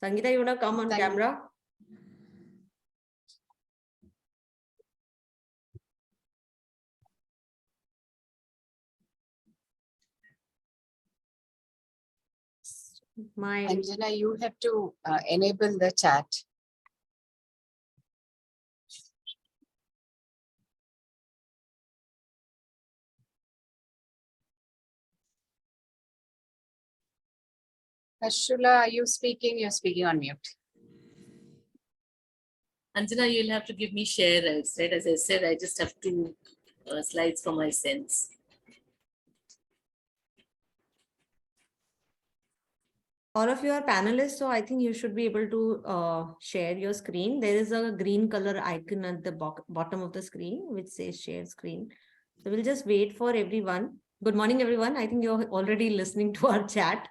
Sangeeta, you want to come on camera? Anjana, you have to enable the chat. Harshula, are you speaking? You're speaking on mute. Anjana, you'll have to give me share rights, right? As I said, I just have two slides for my sense. All of you are panelists, so I think you should be able to share your screen. There is a green color icon at the bottom of the screen, which says share screen. So we'll just wait for everyone. Good morning, everyone. I think you're already listening to our chat.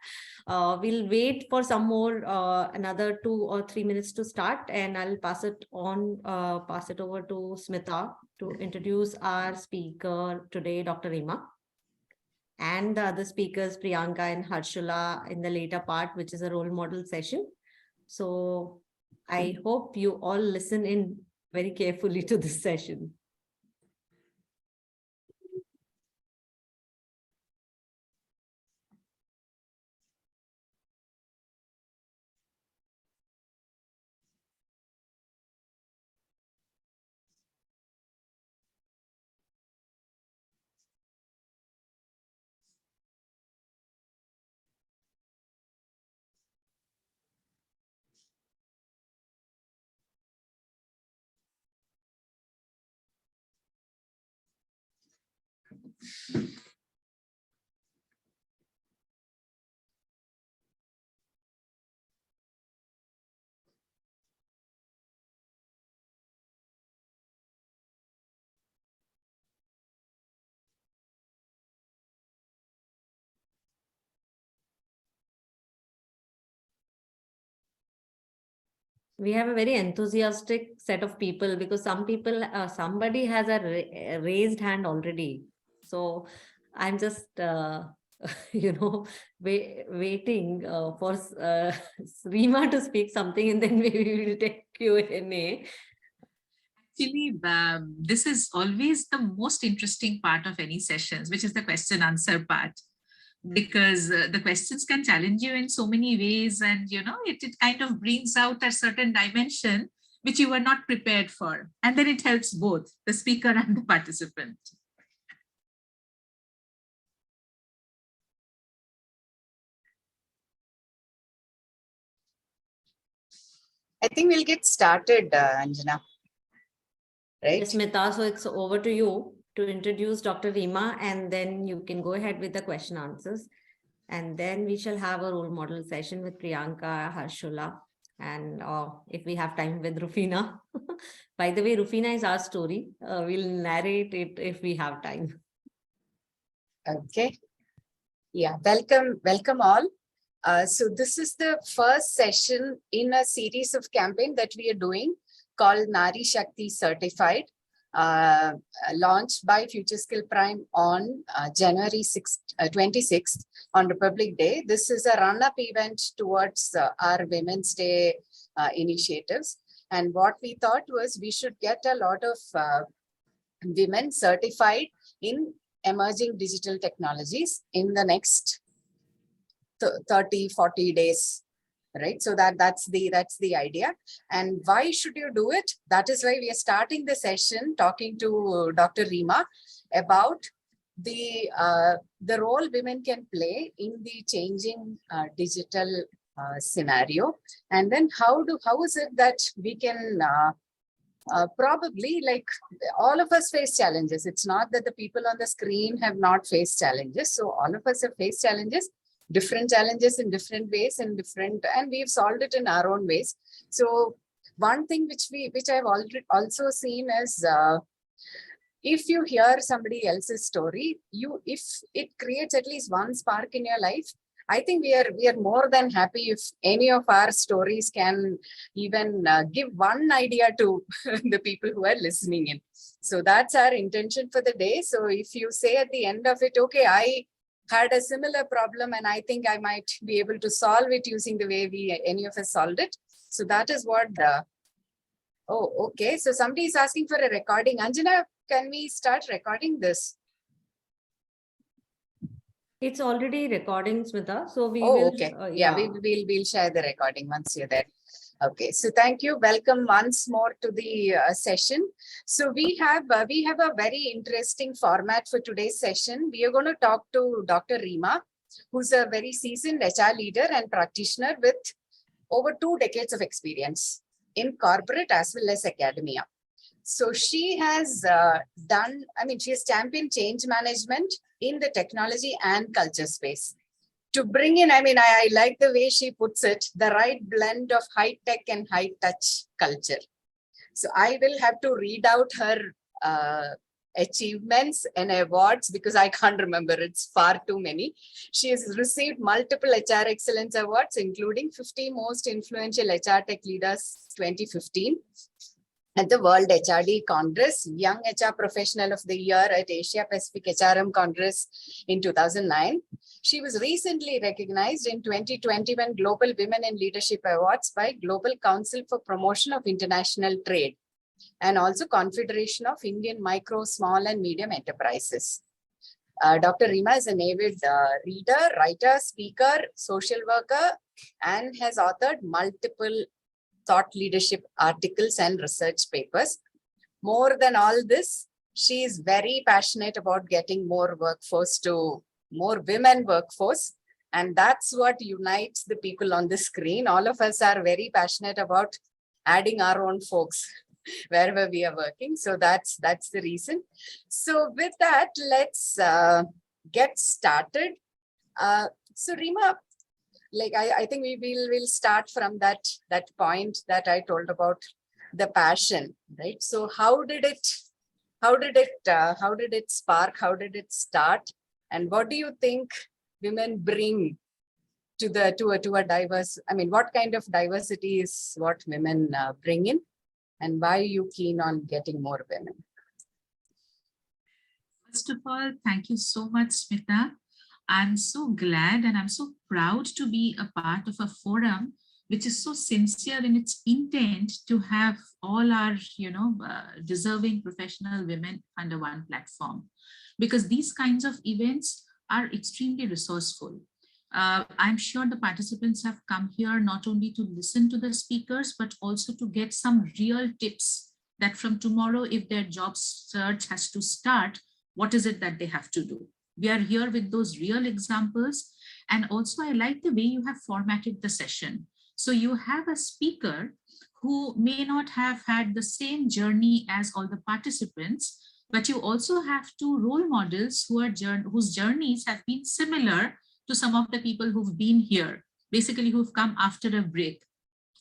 We'll wait for some more, another 2 or 3 minutes to start, and I'll pass it over to Smita to introduce our speaker today, Dr. Rima, and the other speakers, Priyanka and Harshula, in the later part, which is a role model session. So I hope you all listen in very carefully to this session. We have a very enthusiastic set of people because some people, somebody has a raised hand already. So I'm just, waiting for Rima to speak something, and then maybe we will take Q&A. Actually, this is always the most interesting part of any sessions, which is the question answer part, because the questions can challenge you in so many ways, and it kind of brings out a certain dimension which you were not prepared for, and then it helps both the speaker and the participant. I think we'll get started, Anjana. Right? Yes, Smita, so it's over to you to introduce Dr. Rima, and then you can go ahead with the question answers. And then we shall have a role model session with Priyanka, Harshula, and if we have time with Rufina. By the way, Rufina is our story. We'll narrate it if we have time. Okay. Yeah, welcome all. So this is the first session in a series of campaign that we are doing called Nari Shakti Certified, launched by Future Skill Prime on January 26th on Republic Day. This is a run-up event towards our Women's Day initiatives. And what we thought was we should get a lot of women certified in emerging digital technologies in the next 30-40 days, right? So that's the idea. And why should you do it? That is why we are starting the session talking to Dr. Rima about the role women can play in the changing digital scenario, and then how is it that we can probably, like, all of us face challenges. It's not that the people on the screen have not faced challenges. So all of us have faced challenges, different challenges in different ways, and we've solved it in our own ways. So one thing which I've already also seen is if you hear somebody else's story, if it creates at least one spark in your life, I think we are more than happy if any of our stories can even give one idea to the people who are listening in. So that's our intention for the day. So if you say at the end of it, okay, had a similar problem, and I think I might be able to solve it using the way any of us solved it. So that is what, oh, okay. So somebody is asking for a recording. Anjana, can we start recording this? It's already recording, Smita. So we Oh, will, okay. yeah. We'll share the recording once you're there. Okay, so thank you. Welcome once more to the session. So we have a very interesting format for today's session. We are going to talk to Dr. Reema, who's a very seasoned HR leader and practitioner with over 2 decades of experience in corporate as well as academia. So she has she has championed change management in the technology and culture space to bring in, I like the way she puts it, the right blend of high tech and high touch culture. So I will have to read out her achievements and awards because I can't remember. It's far too many. She has received multiple HR Excellence Awards, including 50 Most Influential HR Tech Leaders 2015. At the World HRD Congress, Young HR Professional of the Year at Asia Pacific HRM Congress in 2009. She was recently recognized in 2021 Global Women in Leadership Awards by Global Council for Promotion of International Trade and also Confederation of Indian Micro, Small and Medium Enterprises. Dr. Reema is an avid reader, writer, speaker, social worker, and has authored multiple thought leadership articles and research papers. More than all this, she is very passionate about getting more women workforce. And that's what unites the people on the screen. All of us are very passionate about adding our own folks wherever we are working. So that's the reason. So with that, let's get started. So Reema, I think we'll start from that point that I told about the passion, right? So how did it spark? How did it start? And what do you think women bring to a diverse? What kind of diversity is what women bring in, and why are you keen on getting more women? First of all, thank you so much, Smita. I'm so glad and I'm so proud to be a part of a forum which is so sincere in its intent to have all our, deserving professional women under one platform, because these kinds of events are extremely resourceful. I'm sure the participants have come here not only to listen to the speakers, but also to get some real tips that from tomorrow, if their job search has to start, what is it that they have to do? We are here with those real examples. And also I like the way you have formatted the session. So you have a speaker who may not have had the same journey as all the participants, but you also have 2 role models whose journeys have been similar to some of the people who've been here, basically who've come after a break.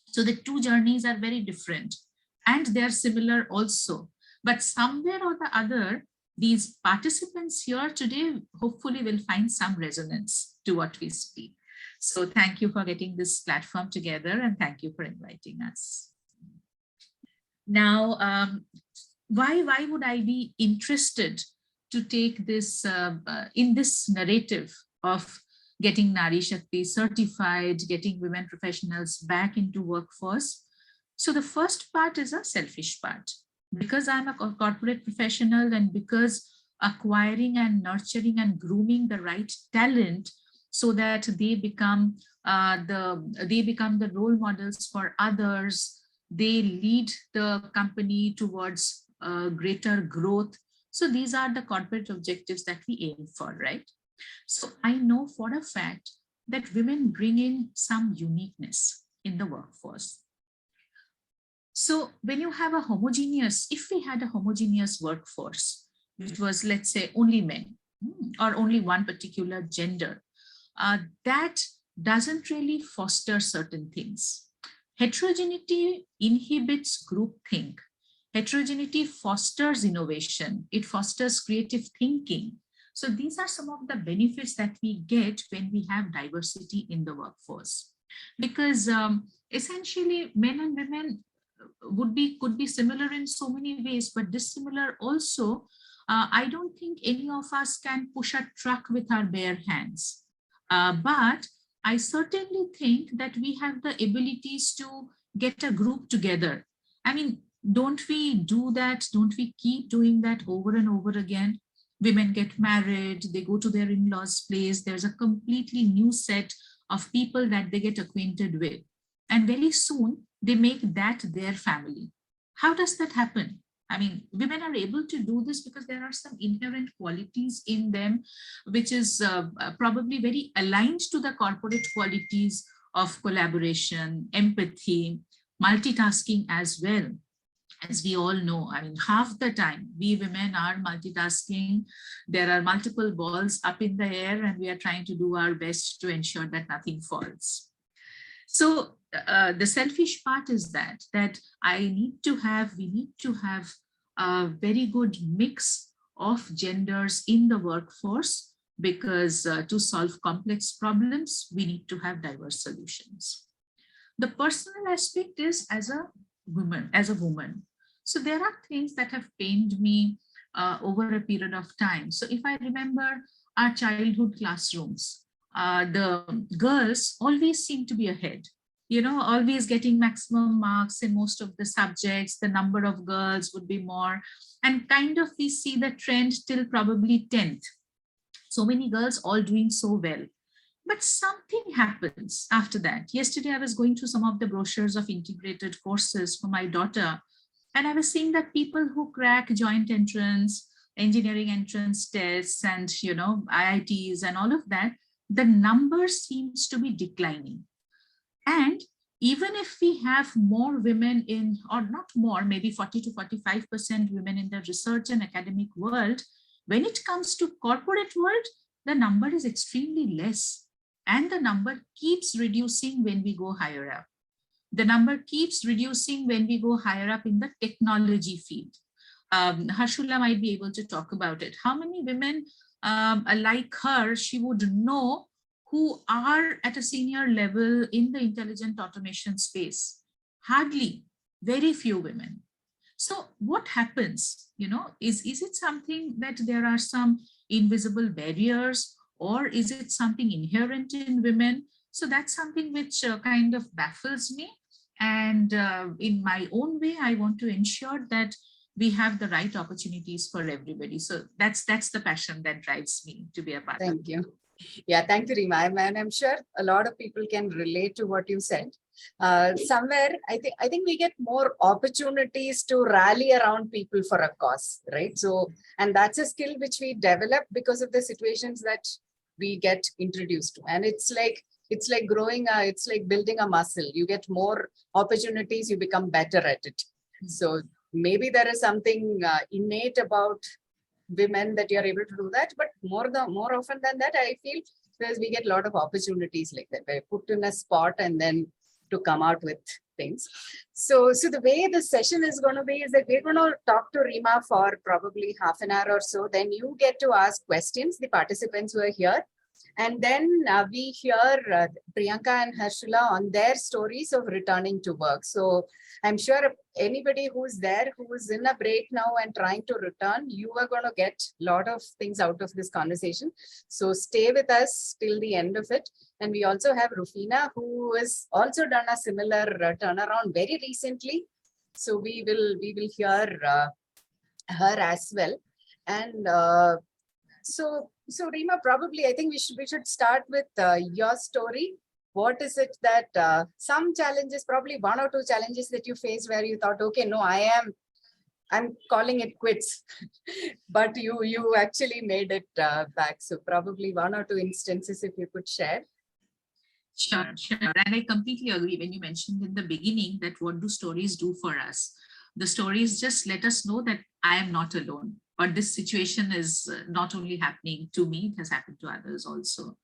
So the 2 journeys are very different and they're similar also. But somewhere or the other, these participants here today hopefully will find some resonance to what we speak. So thank you for getting this platform together and thank you for inviting us. Now, why would I be interested to take this in this narrative of getting Nari Shakti certified, getting women professionals back into workforce? So the first part is a selfish part. Because I'm a corporate professional and because acquiring and nurturing and grooming the right talent so that they become the role models for others, they lead the company towards greater growth. So these are the corporate objectives that we aim for, right? So I know for a fact that women bring in some uniqueness in the workforce. So when you have if we had a homogeneous workforce, which was, let's say, only men or only one particular gender, that doesn't really foster certain things. Heterogeneity inhibits groupthink. Heterogeneity fosters innovation. It fosters creative thinking. So these are some of the benefits that we get when we have diversity in the workforce. Because essentially men and women could be similar in so many ways, but dissimilar also I don't think any of us can push a truck with our bare hands. But I certainly think that we have the abilities to get a group together. I mean, don't we do that? Don't we keep doing that over and over again? Women get married, they go to their in-laws' place. There's a completely new set of people that they get acquainted with. And very soon they make that their family. How does that happen? I mean, women are able to do this because there are some inherent qualities in them, which is probably very aligned to the corporate qualities of collaboration, empathy, multitasking as well. As we all know, I mean, half the time we women are multitasking. There are multiple balls up in the air and we are trying to do our best to ensure that nothing falls. So the selfish part is that we need to have a very good mix of genders in the workforce, because to solve complex problems, we need to have diverse solutions. The personal aspect is as a woman. So there are things that have pained me over a period of time. So if I remember our childhood classrooms, the girls always seem to be ahead, always getting maximum marks in most of the subjects. The number of girls would be more, and kind of we see the trend till probably 10th. So many girls all doing so well. But something happens after that. Yesterday, I was going through some of the brochures of integrated courses for my daughter, and I was seeing that people who crack joint entrance, engineering entrance tests, and IITs and all of that, the number seems to be declining. And even if we have more women in, or not more, maybe 40 to 45% women in the research and academic world, when it comes to corporate world, the number is extremely less. And the number keeps reducing when we go higher up. The number keeps reducing when we go higher up in the technology field. Harshula might be able to talk about it. How many women like her, she would know, who are at a senior level in the intelligent automation space? Hardly, very few women. So what happens, is it something that there are some invisible barriers, or is it something inherent in women? So that's something which kind of baffles me. And in my own way, I want to ensure that we have the right opportunities for everybody. So that's the passion that drives me to be a part of it. Thank you. Yeah, thank you, Reema. And I'm sure a lot of people can relate to what you said. Somewhere, I think we get more opportunities to rally around people for a cause, right? So, and that's a skill which we develop because of the situations that we get introduced to. And it's like growing, it's like building a muscle. You get more opportunities, you become better at it. So maybe there is something innate about women that you're able to do that, but more often than that, I feel, because we get a lot of opportunities like that. We're put in a spot and then to come out with things. So the way the session is going to be is that we're going to talk to Reema for probably half an hour or so. Then you get to ask questions, the participants who are here. And then we hear Priyanka and Harshula on their stories of returning to work. So I'm sure anybody who's there, who is in a break now and trying to return, you are going to get a lot of things out of this conversation. So stay with us till the end of it. And we also have Rufina, who has also done a similar turnaround very recently. So we will hear her as well. And so Reema, probably I think we should start with your story. What is it that some challenges, probably one or two challenges that you faced where you thought, okay, no, I'm calling it quits, but you actually made it back. So probably one or two instances if you could share. Sure. And I completely agree when you mentioned in the beginning that what do stories do for us? The stories just let us know that I am not alone, but this situation is not only happening to me, it has happened to others also.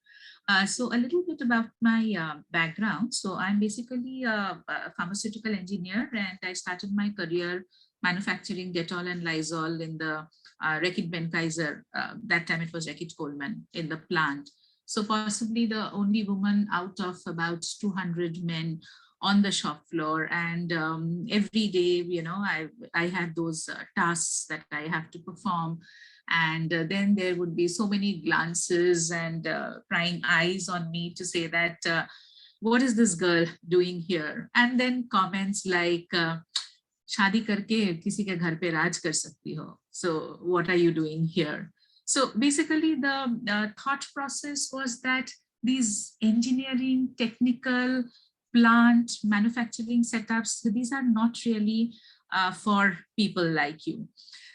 So a little bit about my background. So I'm basically a pharmaceutical engineer, and I started my career manufacturing Dettol and Lysol in the Reckitt Benckiser. That time it was Reckitt Coleman in the plant. So possibly the only woman out of about 200 men on the shop floor, and every day, I had those tasks that I have to perform, and then there would be so many glances and prying eyes on me to say that what is this girl doing here, and then comments like शादी करके किसी के घर पे राज कर सकती हो, so what are you doing here? So basically the thought process was that these engineering, technical, plant, manufacturing setups, these are not really for people like you.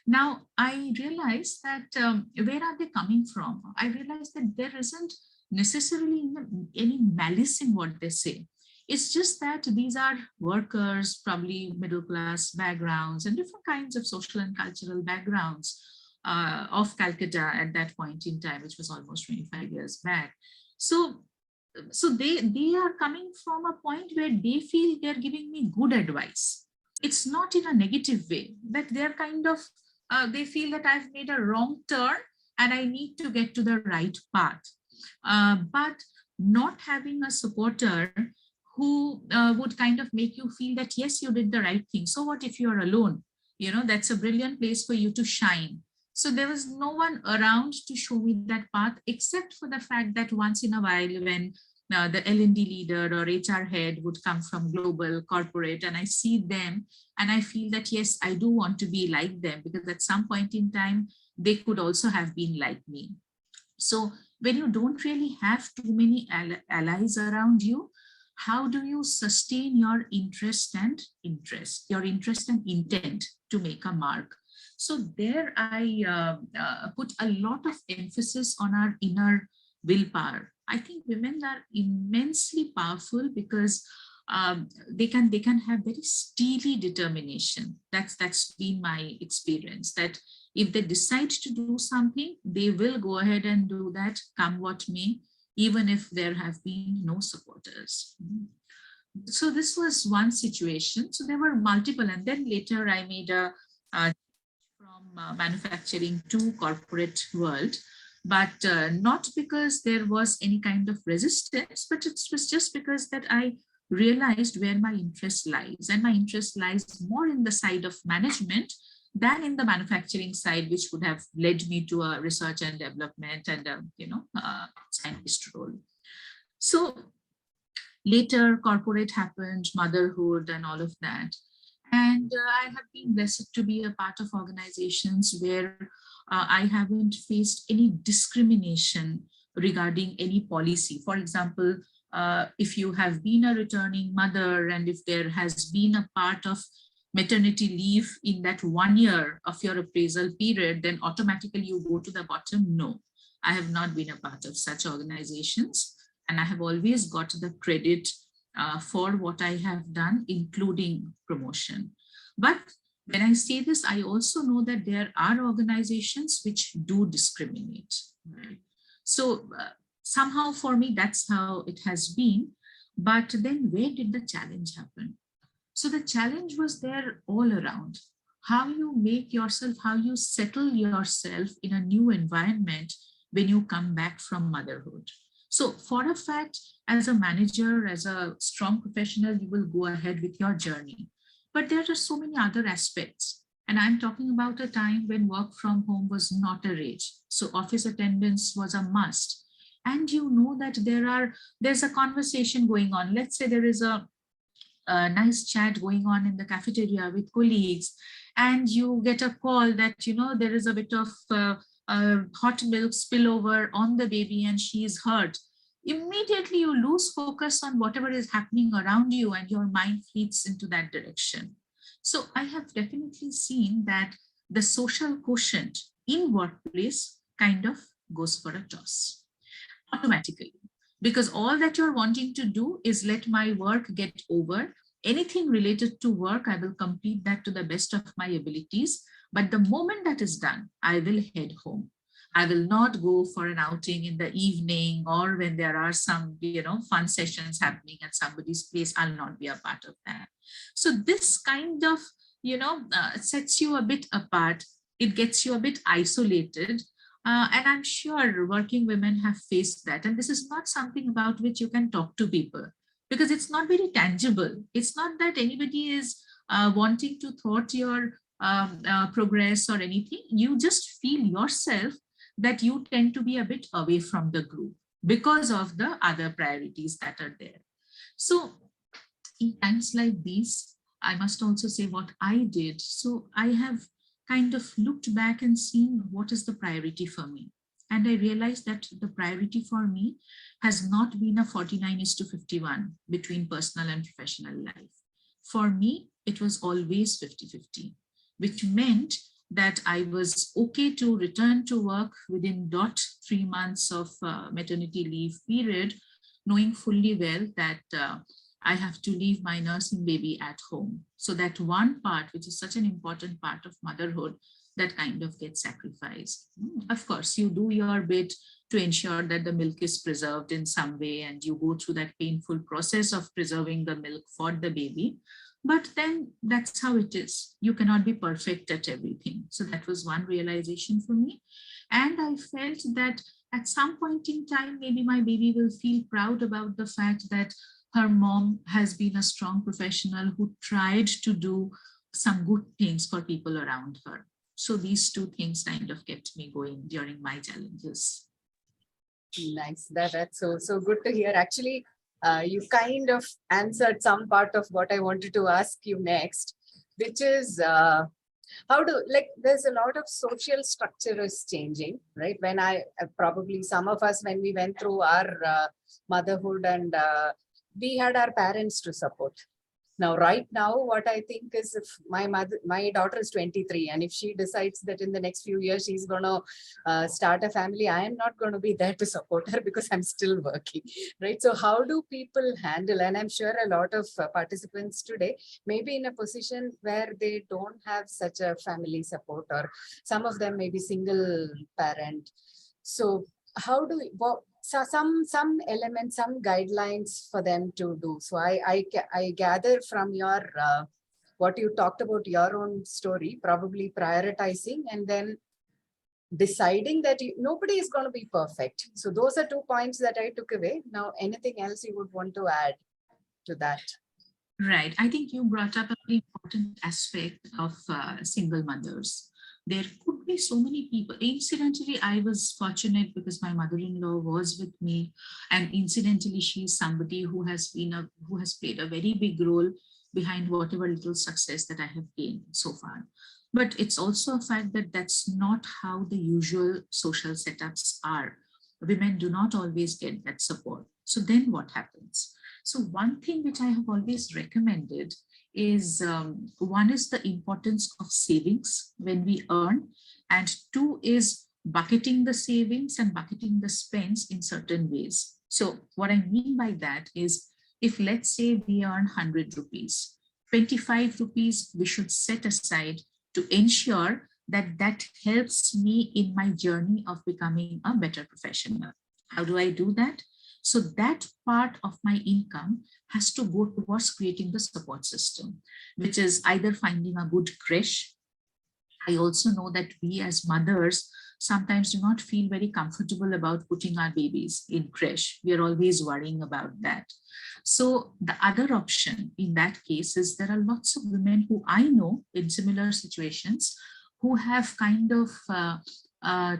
Now I realized that where are they coming from? I realized that there isn't necessarily any malice in what they say. It's just that these are workers, probably middle class backgrounds and different kinds of social and cultural backgrounds of Calcutta at that point in time, which was almost 25 years back. So they are coming from a point where they feel they're giving me good advice. It's not in a negative way, that they're kind of, they feel that I've made a wrong turn and I need to get to the right path. But not having a supporter who would kind of make you feel that, yes, you did the right thing. So what if you're alone? That's a brilliant place for you to shine. So there was no one around to show me that path, except for the fact that once in a while when the L&D leader or HR head would come from global corporate, and I see them and I feel that, yes, I do want to be like them, because at some point in time, they could also have been like me. So when you don't really have too many allies around you, how do you sustain your interest and intent to make a mark? So there I put a lot of emphasis on our inner willpower. I think women are immensely powerful because they can have very steely determination. That's been my experience, that if they decide to do something, they will go ahead and do that, come what may, even if there have been no supporters. So this was one situation. So there were multiple, and then later I made a from manufacturing to corporate world, but not because there was any kind of resistance, but it was just because that I realized where my interest lies, and my interest lies more in the side of management than in the manufacturing side, which would have led me to a research and development and scientist role. So later corporate happened, motherhood and all of that. And I have been blessed to be a part of organizations where I haven't faced any discrimination regarding any policy. For example, if you have been a returning mother and if there has been a part of maternity leave in that 1 year of your appraisal period, then automatically you go to the bottom. No, I have not been a part of such organizations. And I have always got the credit for what I have done, including promotion. But when I say this, I also know that there are organizations which do discriminate. Right? So somehow for me, that's how it has been. But then where did the challenge happen? So the challenge was there all around. How you make yourself, how you settle yourself in a new environment when you come back from motherhood. So for a fact, as a manager, as a strong professional, you will go ahead with your journey. But there are so many other aspects. And I'm talking about a time when work from home was not a rage. So office attendance was a must. And you know that there's a conversation going on. Let's say there is a nice chat going on in the cafeteria with colleagues, and you get a call that, there is a bit of hot milk spillover on the baby and she is hurt. Immediately you lose focus on whatever is happening around you and your mind fleets into that direction. So I have definitely seen that the social quotient in workplace kind of goes for a toss automatically, because all that you're wanting to do is let my work get over. Anything related to work, I will complete that to the best of my abilities. But the moment that is done, I will head home. I will not go for an outing in the evening, or when there are some, fun sessions happening at somebody's place, I'll not be a part of that. So this kind of, sets you a bit apart. It gets you a bit isolated. And I'm sure working women have faced that. And this is not something about which you can talk to people. because it's not very tangible. It's not that anybody is wanting to thwart your progress or anything. You just feel yourself that you tend to be a bit away from the group because of the other priorities that are there. So in times like these, I must also say what I did. So I have kind of looked back and seen what is the priority for me. And I realized that the priority for me has not been a 49:51 between personal and professional life. For me, it was always 50-50, which meant that I was okay to return to work within 3 months of maternity leave period, knowing fully well that I have to leave my nursing baby at home. So that one part, which is such an important part of motherhood, that kind of gets sacrificed. Of course, you do your bit to ensure that the milk is preserved in some way, and you go through that painful process of preserving the milk for the baby. But then that's how it is. You cannot be perfect at everything. So that was one realization for me. And I felt that at some point in time, maybe my baby will feel proud about the fact that her mom has been a strong professional who tried to do some good things for people around her. So these two things kind of kept me going during my challenges. Nice. That's so good to hear. Actually, you kind of answered some part of what I wanted to ask you next, which is how do, like, there's a lot of social structure is changing, right? When probably some of us, when we went through our motherhood, and we had our parents to support. Now, right now, what I think is, if my daughter is 23, and if she decides that in the next few years she's going to start a family, I am not going to be there to support her because I'm still working, right? So how do people handle, and I'm sure a lot of participants today may be in a position where they don't have such a family support, or some of them may be single parent. So how do we, so some elements, some guidelines for them to do. So I gather from your what you talked about, your own story, probably prioritizing and then deciding that nobody is going to be perfect. So those are 2 points that I took away. Now, anything else you would want to add to that? Right. I think you brought up a very important aspect of single mothers. There could be so many people. Incidentally, I was fortunate because my mother-in-law was with me, and incidentally, she's somebody who has played a very big role behind whatever little success that I have gained so far. But it's also a fact that that's not how the usual social setups are. Women do not always get that support. So then what happens? So one thing which I have always recommended is one is the importance of savings when we earn, and two is bucketing the savings and bucketing the spends in certain ways. So what I mean by that is, if let's say we earn 100 rupees, 25 rupees we should set aside to ensure that that helps me in my journey of becoming a better professional. How do I do that? So that part of my income has to go towards creating the support system, which is either finding a good creche. I also know that we as mothers sometimes do not feel very comfortable about putting our babies in creche. We are always worrying about that. So the other option in that case is, there are lots of women who I know in similar situations who have kind of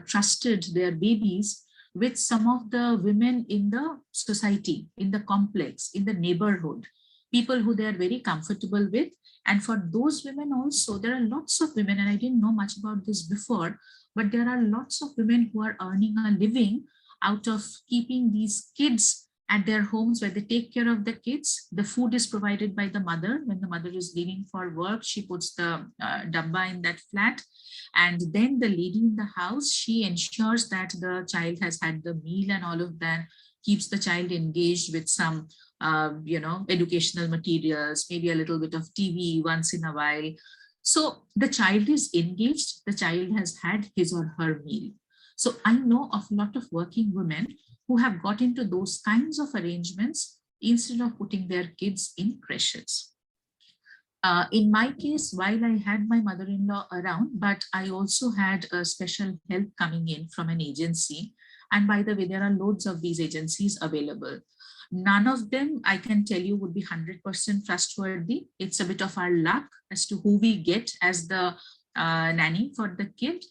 trusted their babies with some of the women in the society, in the complex, in the neighborhood, people who they are very comfortable with. And for those women also, there are lots of women, and I didn't know much about this before, but there are lots of women who are earning a living out of keeping these kids at their homes, where they take care of the kids. The food is provided by the mother. When the mother is leaving for work, she puts the dabba in that flat. And then the lady in the house, she ensures that the child has had the meal and all of that, keeps the child engaged with some, educational materials, maybe a little bit of TV once in a while. So the child is engaged, the child has had his or her meal. So I know of a lot of working women who have got into those kinds of arrangements instead of putting their kids in creches. In my case, while I had my mother-in-law around, but I also had a special help coming in from an agency. And by the way, there are loads of these agencies available. None of them, I can tell you, would be 100% trustworthy. It's a bit of our luck as to who we get as the nanny for the kid.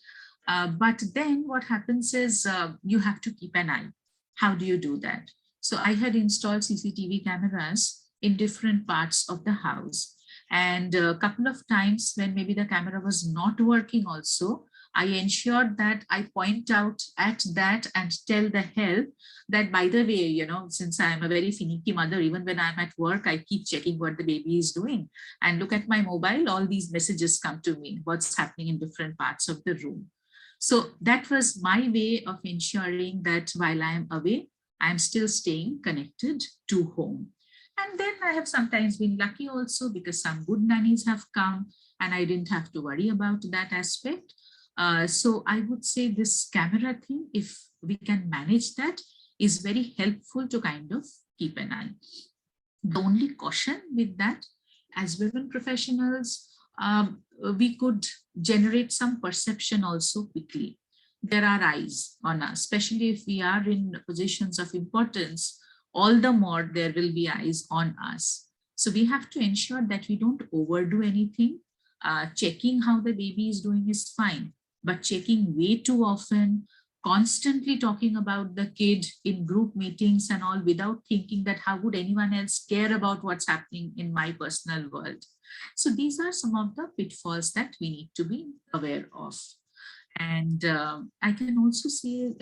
But then what happens is you have to keep an eye. How do you do that? So I had installed CCTV cameras in different parts of the house. And a couple of times when maybe the camera was not working also, I ensured that I point out at that and tell the help that, by the way, you know, since I'm a very finicky mother, even when I'm at work, I keep checking what the baby is doing. And look at my mobile, all these messages come to me, what's happening in different parts of the room. So that was my way of ensuring that while I'm away, I'm still staying connected to home. And then I have sometimes been lucky also because some good nannies have come and I didn't have to worry about that aspect. So I would say this camera thing, if we can manage that, is very helpful to kind of keep an eye. The only caution with that, as women professionals, we could generate some perception also quickly. There are eyes on us, especially if we are in positions of importance, all the more there will be eyes on us. So we have to ensure that we don't overdo anything. Checking how the baby is doing is fine, but checking way too often, constantly talking about the kid in group meetings and all without thinking that how would anyone else care about what's happening in my personal world. So these are some of the pitfalls that we need to be aware of. And I can also say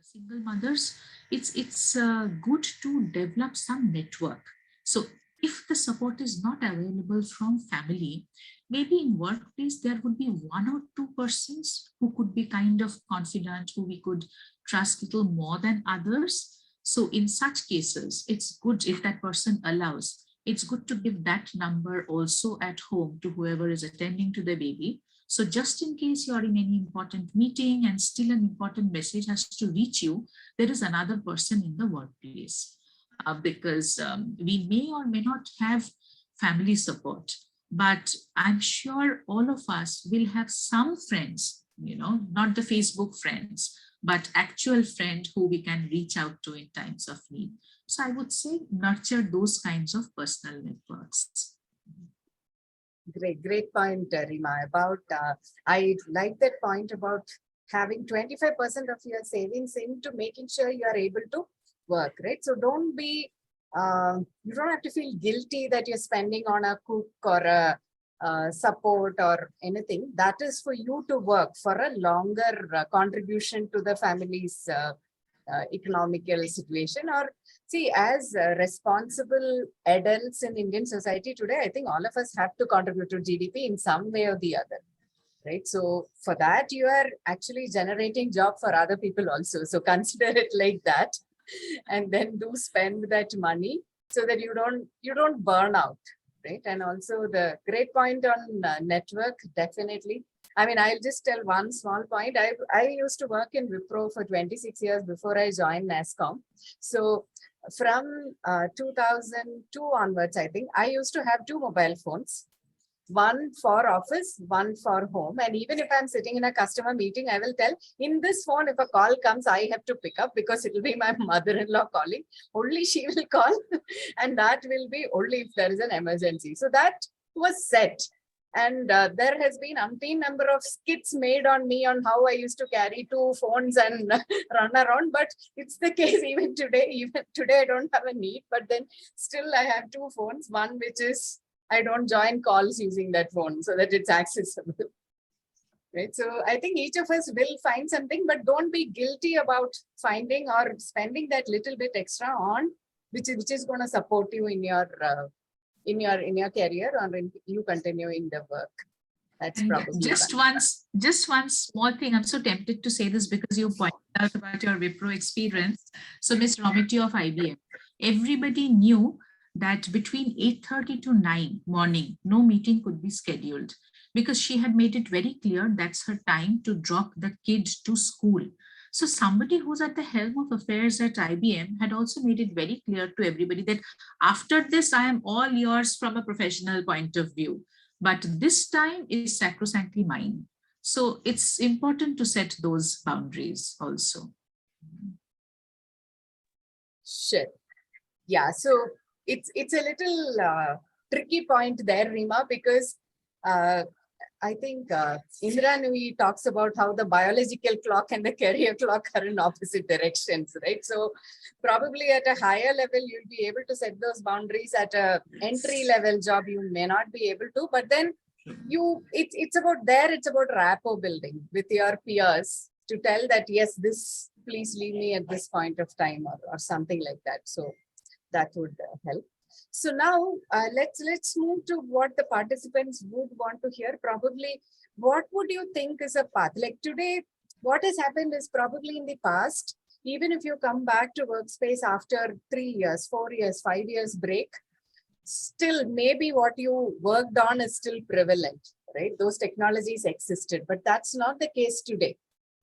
single mothers, it's good to develop some network. So if the support is not available from family, maybe in workplace there would be 1 or 2 persons who could be kind of confident, who we could trust a little more than others. So in such cases, it's good if that person allows. It's good to give that number also at home to whoever is attending to the baby. So just in case you're in any important meeting and still an important message has to reach you, there is another person in the workplace. Because we may or may not have family support, but I'm sure all of us will have some friends, you know, not the Facebook friends, but actual friend who we can reach out to in times of need. So I would say nurture those kinds of personal networks. Great point, Rima, about, I like that point about having 25% of your savings into making sure you are able to work, right? So don't be, you don't have to feel guilty that you're spending on a cook or a support or anything. That is for you to work for a longer contribution to the family's economical situation. Or see, as responsible adults in Indian society today, I think all of us have to contribute to GDP in some way or the other, right? So for that, you are actually generating job for other people also. So consider it like that, and then do spend that money so that you don't burn out, right? And also the great point on network, definitely. I mean, I'll just tell one small point. I used to work in Wipro for 26 years before I joined NASSCOM. So from 2002 onwards, I think, I used to have 2 mobile phones, one for office, one for home. And even if I'm sitting in a customer meeting, I will tell, in this phone, if a call comes, I have to pick up because it will be my mother-in-law calling. Only she will call. And that will be only if there is an emergency. So that was set. And there has been umpteen number of skits made on me on how I used to carry 2 phones and run around. But it's the case even today. Even today, I don't have a need. But then still I have 2 phones. One which is, I don't join calls using that phone so that it's accessible. Right. So I think each of us will find something, but don't be guilty about finding or spending that little bit extra on which is going to support you in your career or in you continuing the work. That's And probably just one small thing. I'm so tempted to say this because you pointed out about your Wipro experience. So Ms. Romiti of IBM, everybody knew that between 8:30 to 9 morning, no meeting could be scheduled because she had made it very clear that's her time to drop the kid to school. So somebody who's at the helm of affairs at IBM had also made it very clear to everybody that after this, I am all yours from a professional point of view. But this time is sacrosanctly mine. So it's important to set those boundaries also. Sure. Yeah, so it's a little tricky point there, Rima, because I think Indra Nui talks about how the biological clock and the career clock are in opposite directions, right? So probably at a higher level, you'll be able to set those boundaries. At a entry level job, you may not be able to, but then it's about there, it's about rapport building with your peers to tell that, yes, this, please leave me at this point of time, or something like that. So that would help. So now let's move to what the participants would want to hear. Probably, what would you think is a path? Like today, what has happened is probably in the past, even if you come back to workspace after 3 years, 4 years, 5 years break, still maybe what you worked on is still prevalent, right? Those technologies existed, but that's not the case today.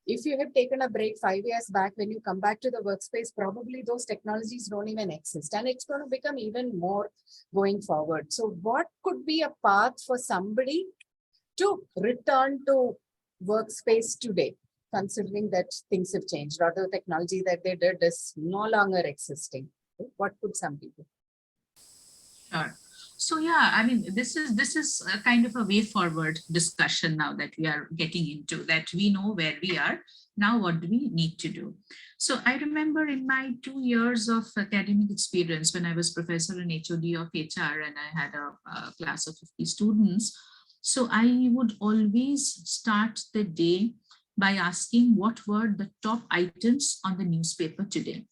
If you have taken a break 5 years back, when you come back to the workspace, probably those technologies don't even exist. And it's going to become even more going forward. So what could be a path for somebody to return to workspace today, considering that things have changed, or the technology that they did is no longer existing? What could some people? Sure. So yeah, I mean, this is a kind of a way forward discussion now that we are getting into, that we know where we are. Now, what do we need to do? So I remember in my 2 years of academic experience, when I was professor and HOD of HR, and I had a class of 50 students. So I would always start the day by asking what were the top items on the newspaper today.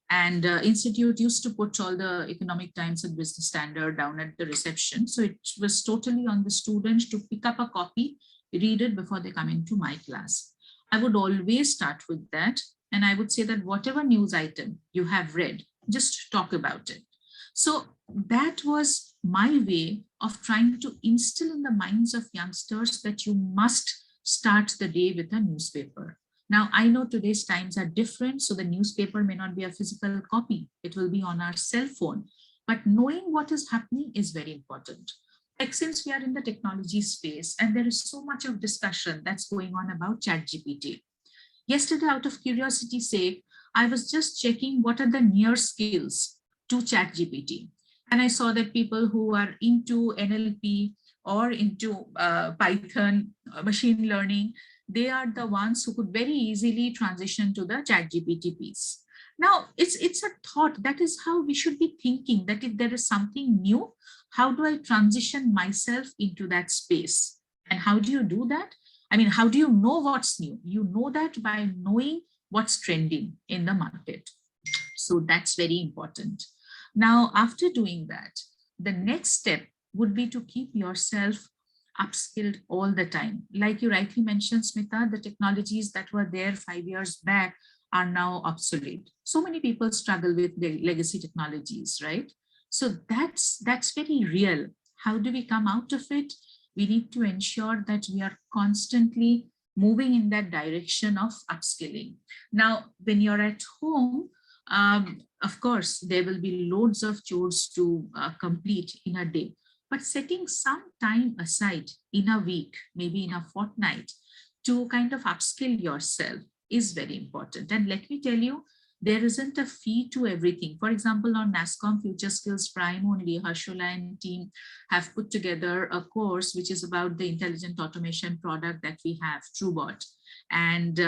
And Institute used to put all the Economic Times and Business Standard down at the reception. So it was totally on the students to pick up a copy, read it before they come into my class. I would always start with that. And I would say that whatever news item you have read, just talk about it. So that was my way of trying to instill in the minds of youngsters that you must start the day with a newspaper. Now, I know today's times are different, so the newspaper may not be a physical copy. It will be on our cell phone. But knowing what is happening is very important. Like, since we are in the technology space and there is so much of discussion that's going on about ChatGPT. Yesterday, out of curiosity's sake, I was just checking what are the near skills to ChatGPT. And I saw that people who are into NLP or into Python, machine learning, they are the ones who could very easily transition to the ChatGPT piece. Now, it's a thought. That is how we should be thinking, that if there is something new, how do I transition myself into that space? And how do you do that? I mean, how do you know what's new? You know that by knowing what's trending in the market. So that's very important. Now, after doing that, the next step would be to keep yourself upskilled all the time. Like you rightly mentioned, Smita, the technologies that were there 5 years back are now obsolete. So many people struggle with the legacy technologies, right? So that's very real. How do we come out of it? We need to ensure that we are constantly moving in that direction of upskilling. Now, when you're at home, of course, there will be loads of chores to complete in a day. But setting some time aside in a week, maybe in a fortnight, to kind of upskill yourself is very important. And let me tell you, there isn't a fee to everything. For example, on NASSCOM Future Skills Prime only, Harshola and team have put together a course which is about the intelligent automation product that we have, TrueBot. And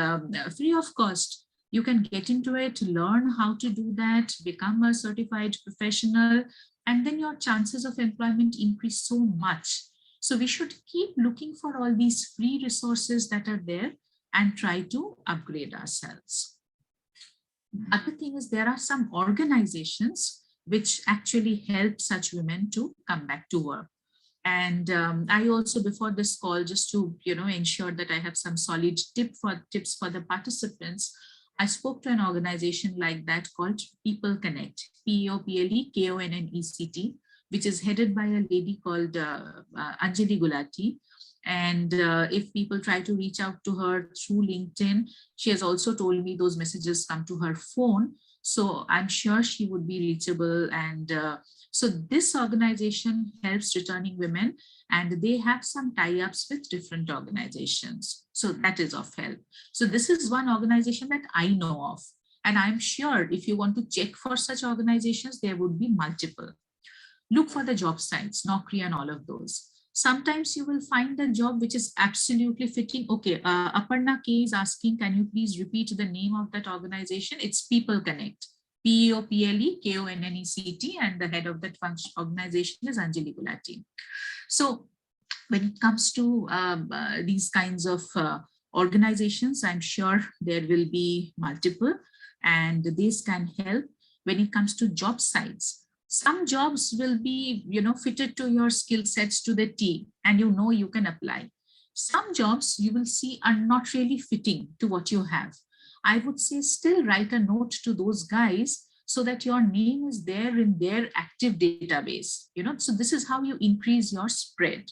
free of cost, you can get into it, learn how to do that, become a certified professional, and then your chances of employment increase so much. So we should keep looking for all these free resources that are there and try to upgrade ourselves. Other thing is, there are some organizations which actually help such women to come back to work. And I also, before this call, just to ensure that I have some solid tips for the participants, I spoke to an organization like that called People Connect, PEOPLE, which is headed by a lady called Anjali Gulati. And if people try to reach out to her through LinkedIn, she has also told me those messages come to her phone. So I'm sure she would be reachable. And so this organization helps returning women, and they have some tie-ups with different organizations. So that is of help. So this is one organization that I know of. And I'm sure if you want to check for such organizations, there would be multiple. Look for the job sites, Naukri and all of those. Sometimes you will find a job which is absolutely fitting. Okay, Aparna K is asking, can you please repeat the name of that organization? It's People Connect. PEOPLE, and the head of that function organization is Anjali Gulati. So when it comes to these kinds of organizations, I'm sure there will be multiple, and this can help. When it comes to job sites, some jobs will be, fitted to your skill sets to the T, and you can apply. Some jobs you will see are not really fitting to what you have. I would say still write a note to those guys so that your name is there in their active database. So this is how you increase your spread.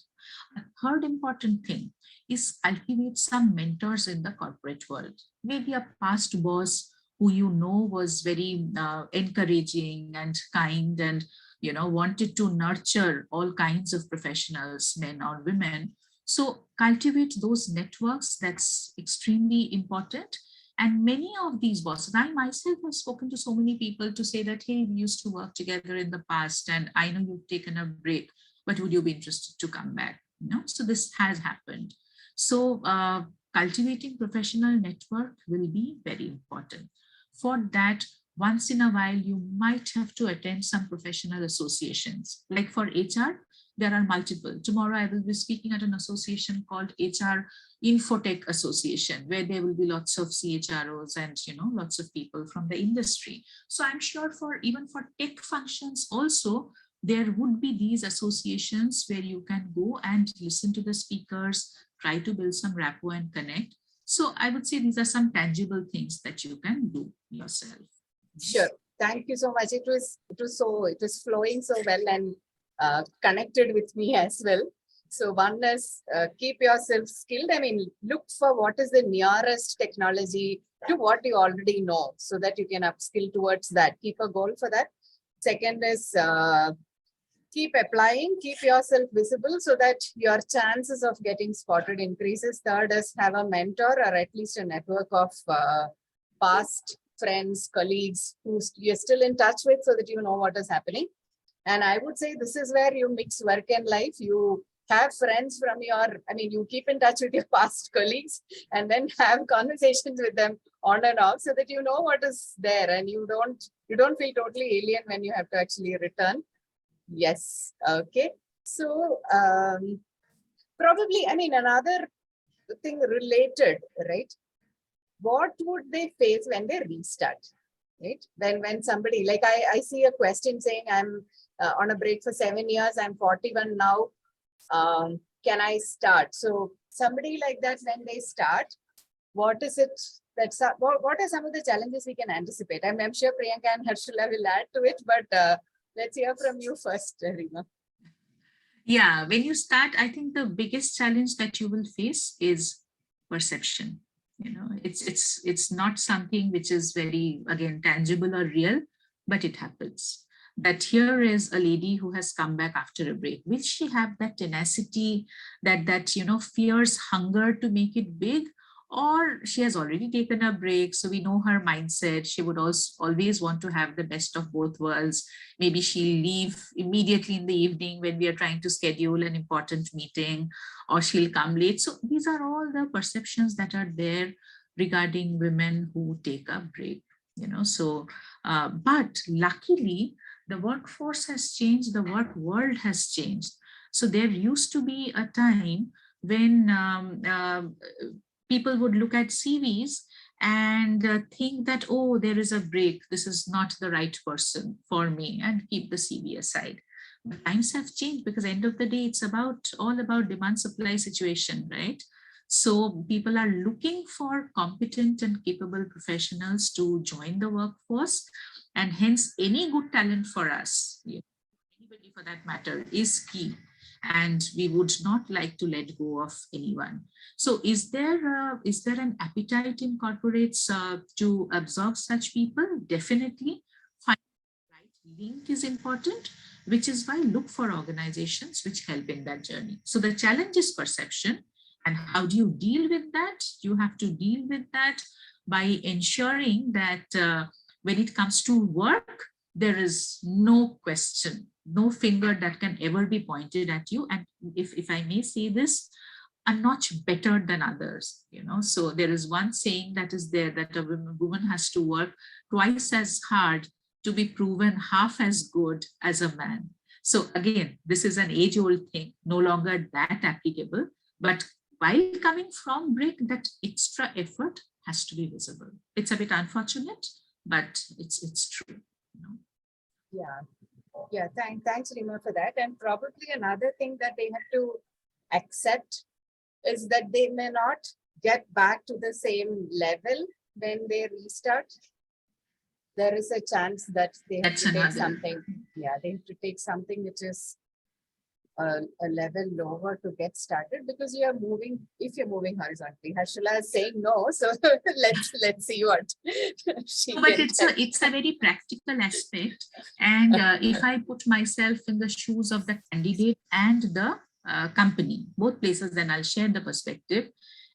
A third important thing is cultivate some mentors in the corporate world. Maybe a past boss who was very encouraging and kind, and wanted to nurture all kinds of professionals, men or women. So cultivate those networks. That's extremely important. And many of these bosses, I myself have spoken to so many people to say that, hey, we used to work together in the past, and I know you've taken a break, but would you be interested to come back? So this has happened. So cultivating professional network will be very important. For that, once in a while, you might have to attend some professional associations. Like for HR, there are multiple. Tomorrow, I will be speaking at an association called HR Infotech Association, where there will be lots of CHROs and lots of people from the industry. So I'm sure even for tech functions also, there would be these associations where you can go and listen to the speakers, try to build some rapport and connect. So I would say these are some tangible things that you can do yourself. Sure. Thank you so much. It was flowing so well and connected with me as well. So one is keep yourself skilled. I mean, look for what is the nearest technology to what you already know so that you can upskill towards that. Keep a goal for that. Second is keep applying, keep yourself visible so that your chances of getting spotted increases. Third is have a mentor or at least a network of past friends, colleagues who you're still in touch with so that you know what is happening. And I would say this is where you mix work and life. You have friends from you keep in touch with your past colleagues and then have conversations with them on and off so that you know what is there and you don't feel totally alien when you have to actually return. Yes. Okay. So probably, another thing related, right? What would they face when they restart, right? Then when somebody, like I see a question saying, I'm on a break for 7 years, I'm 41 now. Can I start? So somebody like that, when they start, what is it that's what are some of the challenges we can anticipate? I'm sure Priyanka and Harshula will add to it, but let's hear from you first, Reema. Yeah, when you start, I think the biggest challenge that you will face is perception. It's not something which is very, again, tangible or real, but it happens. That here is a lady who has come back after a break. Will she have that tenacity, that fierce hunger to make it big? Or she has already taken a break, so we know her mindset. She would also always want to have the best of both worlds. Maybe she'll leave immediately in the evening when we are trying to schedule an important meeting, or she'll come late. So these are all the perceptions that are there regarding women who take a break. But luckily, the workforce has changed, the work world has changed. So there used to be a time when people would look at CVs and think that, oh, there is a break, this is not the right person for me, and keep the CV aside. But times have changed, because end of the day, it's all about demand supply situation, right? So people are looking for competent and capable professionals to join the workforce, and hence any good talent for us, anybody for that matter, is key. And we would not like to let go of anyone. So is there an appetite in corporates to absorb such people? Definitely. Finding the right link is important, which is why look for organizations which help in that journey. So the challenge is perception. And how do you deal with that? You have to deal with that by ensuring that when it comes to work, there is no question, no finger that can ever be pointed at you. And if I may say this, a notch better than others, you know. So there is one saying that is there, that a woman has to work twice as hard to be proven half as good as a man. So again, this is an age-old thing, no longer that applicable, but while coming from brick, that extra effort has to be visible. It's a bit unfortunate, but it's true. You know? Yeah, thanks, Rima, for that. And probably another thing that they have to accept is that they may not get back to the same level when they restart. There is a chance that they have That's to take another. something. Yeah, they have to take something which is a level lower to get started, because you are moving. If you're moving horizontally, Harshila is saying no. So let's see what she No, but can tell. it's a very practical aspect. And if I put myself in the shoes of the candidate and the company, both places, then I'll share the perspective.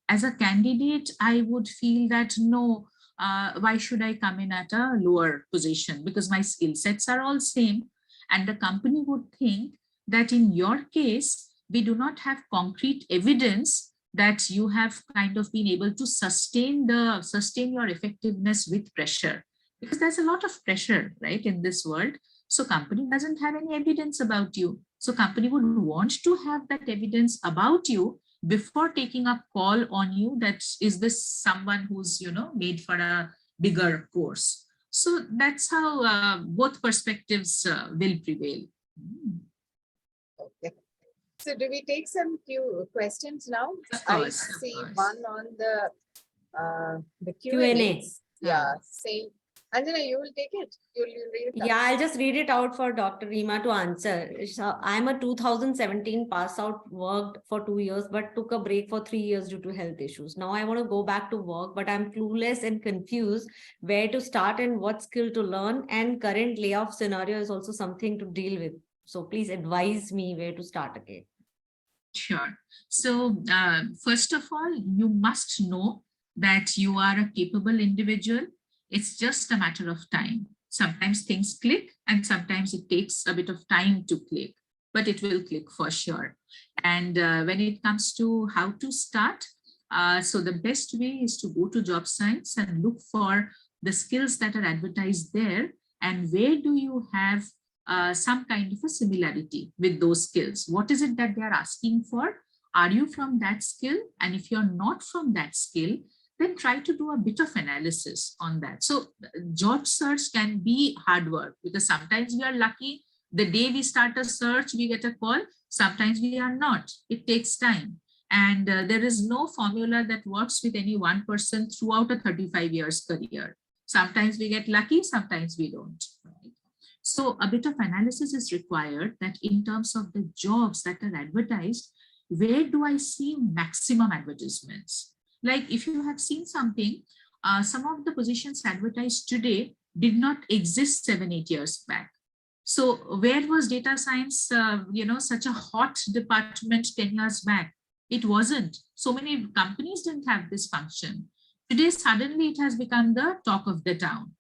As a candidate, I would feel that no, why should I come in at a lower position? Because my skill sets are all same. And the company would think that in your case, we do not have concrete evidence that you have kind of been able to sustain your effectiveness with pressure, because there's a lot of pressure, right, in this world. So company doesn't have any evidence about you. So company would want to have that evidence about you before taking a call on you, that is this someone who's, you know, made for a bigger course. So that's how both perspectives will prevail. Okay. So do we take some few questions now? Of I course, of see course. one on the Q&A. Q&A. Yeah, Yeah. saying, Anjana, you will take it. You'll read it. out. Yeah, I'll just read it out for Dr. Rima to answer. So I'm a 2017 pass out, worked for 2 years, but took a break for 3 years due to health issues. Now I want to go back to work, but I'm clueless and confused where to start and what skill to learn. And current layoff scenario is also something to deal with. So please advise me where to start again. Sure. So first of all, you must know that you are a capable individual. It's just a matter of time. Sometimes things click and sometimes it takes a bit of time to click, but it will click for sure. And when it comes to how to start, so the best way is to go to job sites and look for the skills that are advertised there, and where do you have some kind of a similarity with those skills. What is it that they are asking for? Are you from that skill? And if you're not from that skill, then try to do a bit of analysis on that. So job search can be hard work, because sometimes we are lucky. The day we start a search, we get a call. Sometimes we are not. It takes time. And there is no formula that works with any one person throughout a 35 years career. Sometimes we get lucky, sometimes we don't. Right? So a bit of analysis is required, that in terms of the jobs that are advertised, where do I see maximum advertisements? Like if you have seen something, some of the positions advertised today did not exist 7-8 years back. So where was data science, such a hot department 10 years back? It wasn't. So many companies didn't have this function. Today, suddenly it has become the talk of the town.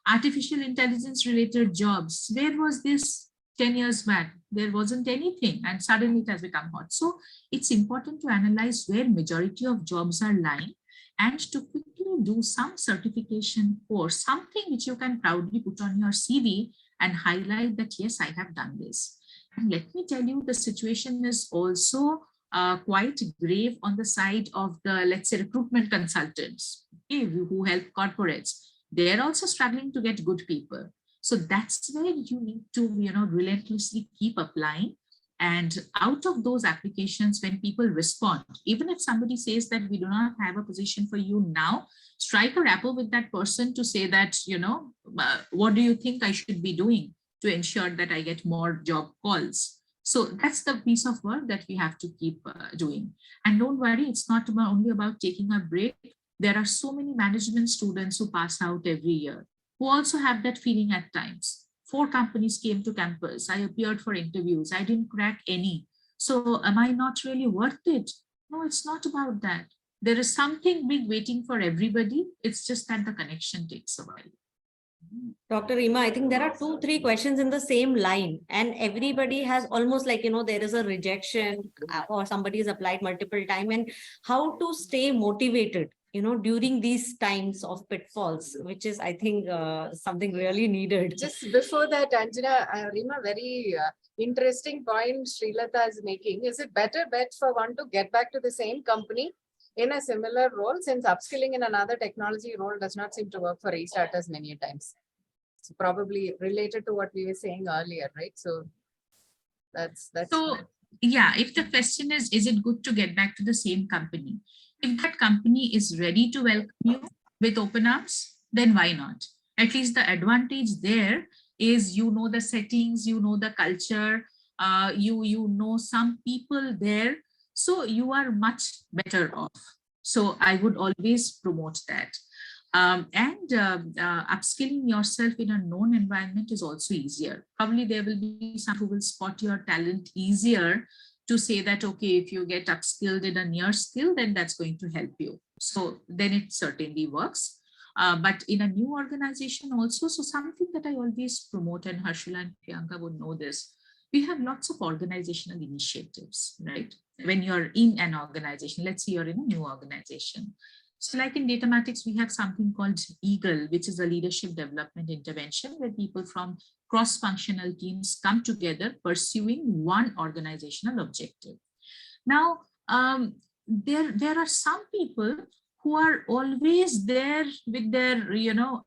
Artificial intelligence related jobs, where was this 10 years back? There wasn't anything, and suddenly it has become hot. So it's important to analyze where majority of jobs are lying, and to quickly do some certification course, something which you can proudly put on your CV and highlight that, yes, I have done this. And let me tell you, the situation is also quite grave on the side of the, let's say, recruitment consultants, okay, who help corporates. They're also struggling to get good people. So that's where you need to, relentlessly keep applying. And out of those applications, when people respond, even if somebody says that we do not have a position for you now, strike a rapport with that person to say that, what do you think I should be doing to ensure that I get more job calls? So that's the piece of work that we have to keep doing. And don't worry, it's not only about taking a break. There are so many management students who pass out every year, who also have that feeling at times. 4 companies came to campus. I appeared for interviews. I didn't crack any. So am I not really worth it? No, it's not about that. There is something big waiting for everybody. It's just that the connection takes a while. Dr. Reema, I think there are 2-3 questions in the same line, and everybody has almost like, there is a rejection or somebody has applied multiple times, and how to stay motivated, during these times of pitfalls, which is, I think, something really needed. Just before that, Anjana, Reema, very interesting point Srilata is making. Is it better bet for one to get back to the same company in a similar role, since upskilling in another technology role does not seem to work for restarters many times? It's probably related to what we were saying earlier, right? So that's So yeah, if the question is it good to get back to the same company? If that company is ready to welcome you with open arms, then why not? At least the advantage there is the settings, the culture, you know some people there, so you are much better off. So I would always promote that. And upskilling yourself in a known environment is also easier. Probably there will be some who will spot your talent easier to say that, okay, if you get upskilled in a near skill, then that's going to help you. So then it certainly works. But in a new organization also, so something that I always promote, and Harshila and Priyanka would know this, we have lots of organizational initiatives, right? When you're in an organization, let's say you're in a new organization. So like in Datamatics, we have something called EAGLE, which is a leadership development intervention where people from cross-functional teams come together pursuing one organizational objective. Now, there are some people who are always there with their,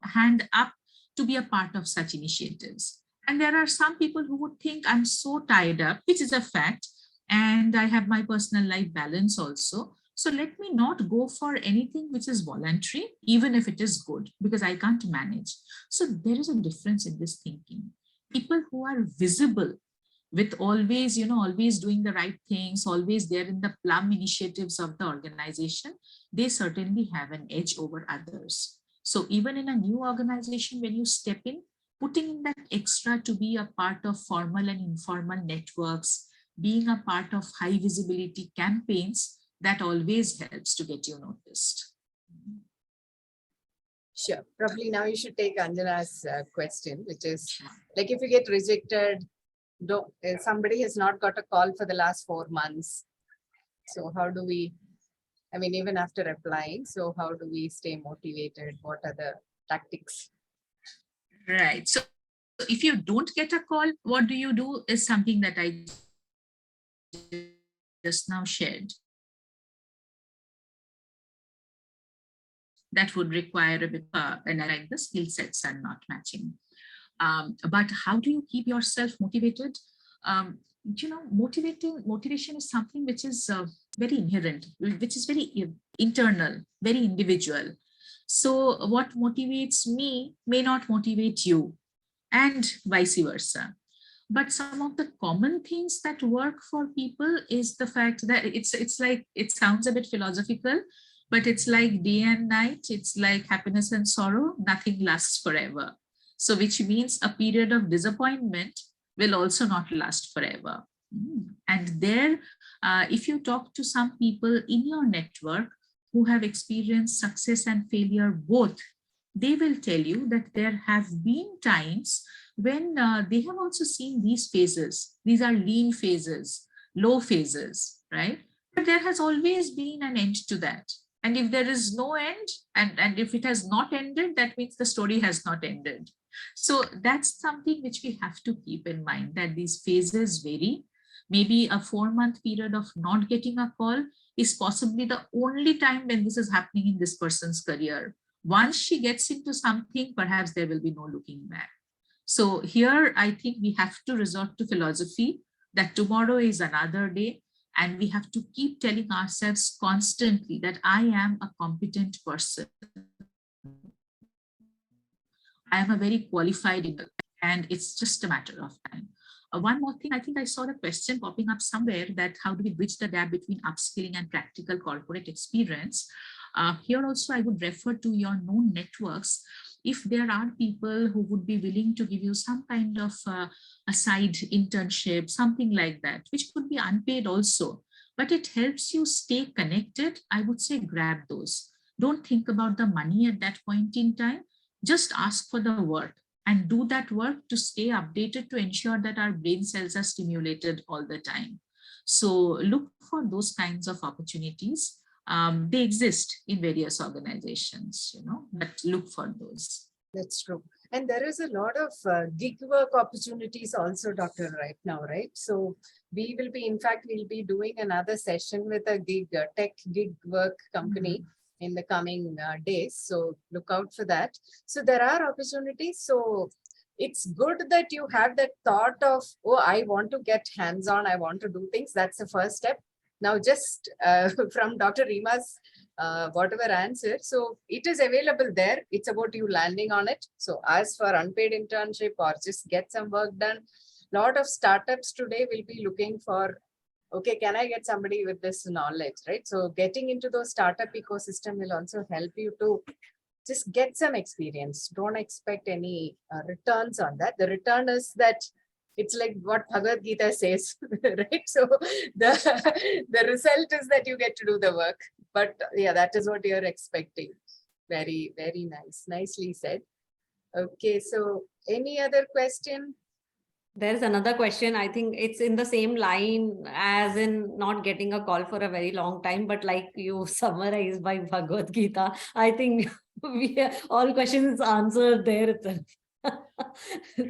hand up to be a part of such initiatives. And there are some people who would think I'm so tied up, which is a fact, and I have my personal life balance also. So let me not go for anything which is voluntary, even if it is good, because I can't manage. So there is a difference in this thinking. People who are visible with always, always doing the right things, always there in the plum initiatives of the organization, they certainly have an edge over others. So even in a new organization, when you step in, putting in that extra to be a part of formal and informal networks, being a part of high visibility campaigns, that always helps to get you noticed. sure. Probably now you should take Anjana's question, which is like, if you get rejected, somebody has not got a call for the last 4 months. So how do we, even after applying, so how do we stay motivated? What are the tactics? Right. So if you don't get a call, what do you do is something that I just now shared. That would require a bit, and like the skill sets are not matching. But how do you keep yourself motivated? Motivation is something which is very inherent, which is very internal, very individual. So what motivates me may not motivate you, and vice versa. But some of the common things that work for people is the fact that it's like, it sounds a bit philosophical, but it's like day and night. It's like happiness and sorrow. Nothing lasts forever. So which means a period of disappointment will also not last forever. And there, if you talk to some people in your network who have experienced success and failure both, they will tell you that there have been times when they have also seen these phases. These are lean phases, low phases, right? But there has always been an end to that. And if there is no end, and if it has not ended, that means the story has not ended. So that's something which we have to keep in mind, that these phases vary. Maybe a 4-month period of not getting a call is possibly the only time when this is happening in this person's career. Once she gets into something, perhaps there will be no looking back. So here, I think we have to resort to philosophy that tomorrow is another day. And we have to keep telling ourselves constantly that I am a competent person. I am a very qualified, and it's just a matter of time. One more thing, I think I saw the question popping up somewhere, that how do we bridge the gap between upskilling and practical corporate experience? Here also, I would refer to your known networks. If there are people who would be willing to give you some kind of a side internship, something like that, which could be unpaid also, but it helps you stay connected. I would say grab those. Don't think about the money at that point in time. Just ask for the work and do that work to stay updated, to ensure that our brain cells are stimulated all the time. So look for those kinds of opportunities. They exist in various organizations, but look for those. That's true. And there is a lot of gig work opportunities also, Doctor, right now, right? So we will be, in fact, we'll be doing another session with a tech gig work company in the coming days. So look out for that. So there are opportunities. So it's good that you have that thought of, oh, I want to get hands-on, I want to do things. That's the first step. Now, just from Dr. Reema's whatever answer, so it is available there. It's about you landing on it. So as for unpaid internship or just get some work done, lot of startups today will be looking for, okay, can I get somebody with this knowledge, right? So getting into those startup ecosystem will also help you to just get some experience. Don't expect any returns on that. The return is that it's like what Bhagavad Gita says, right? So the result is that you get to do the work. But yeah, that is what you're expecting. Very, very nice. Nicely said. Okay, so any other question? There's another question. I think it's in the same line as in not getting a call for a very long time, but like you summarized by Bhagavad Gita, I think all questions answered there itself.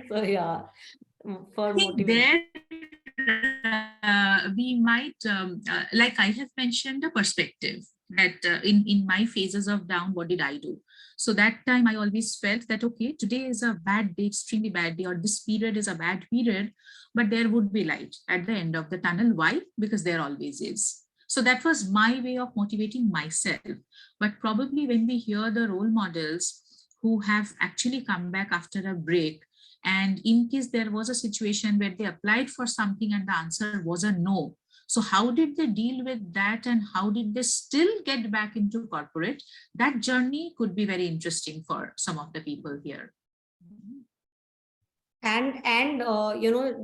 So yeah, for I think motivation. there we might, like I have mentioned, a perspective that in my phases of down, what did I do? So that time I always felt that, okay, today is a bad day, extremely bad day, or this period is a bad period, but there would be light at the end of the tunnel. Why? Because there always is. So that was my way of motivating myself. But probably when we hear the role models who have actually come back after a break, and in case there was a situation where they applied for something and the answer was a no, so how did they deal with that, and how did they still get back into corporate? That journey could be very interesting for some of the people here. And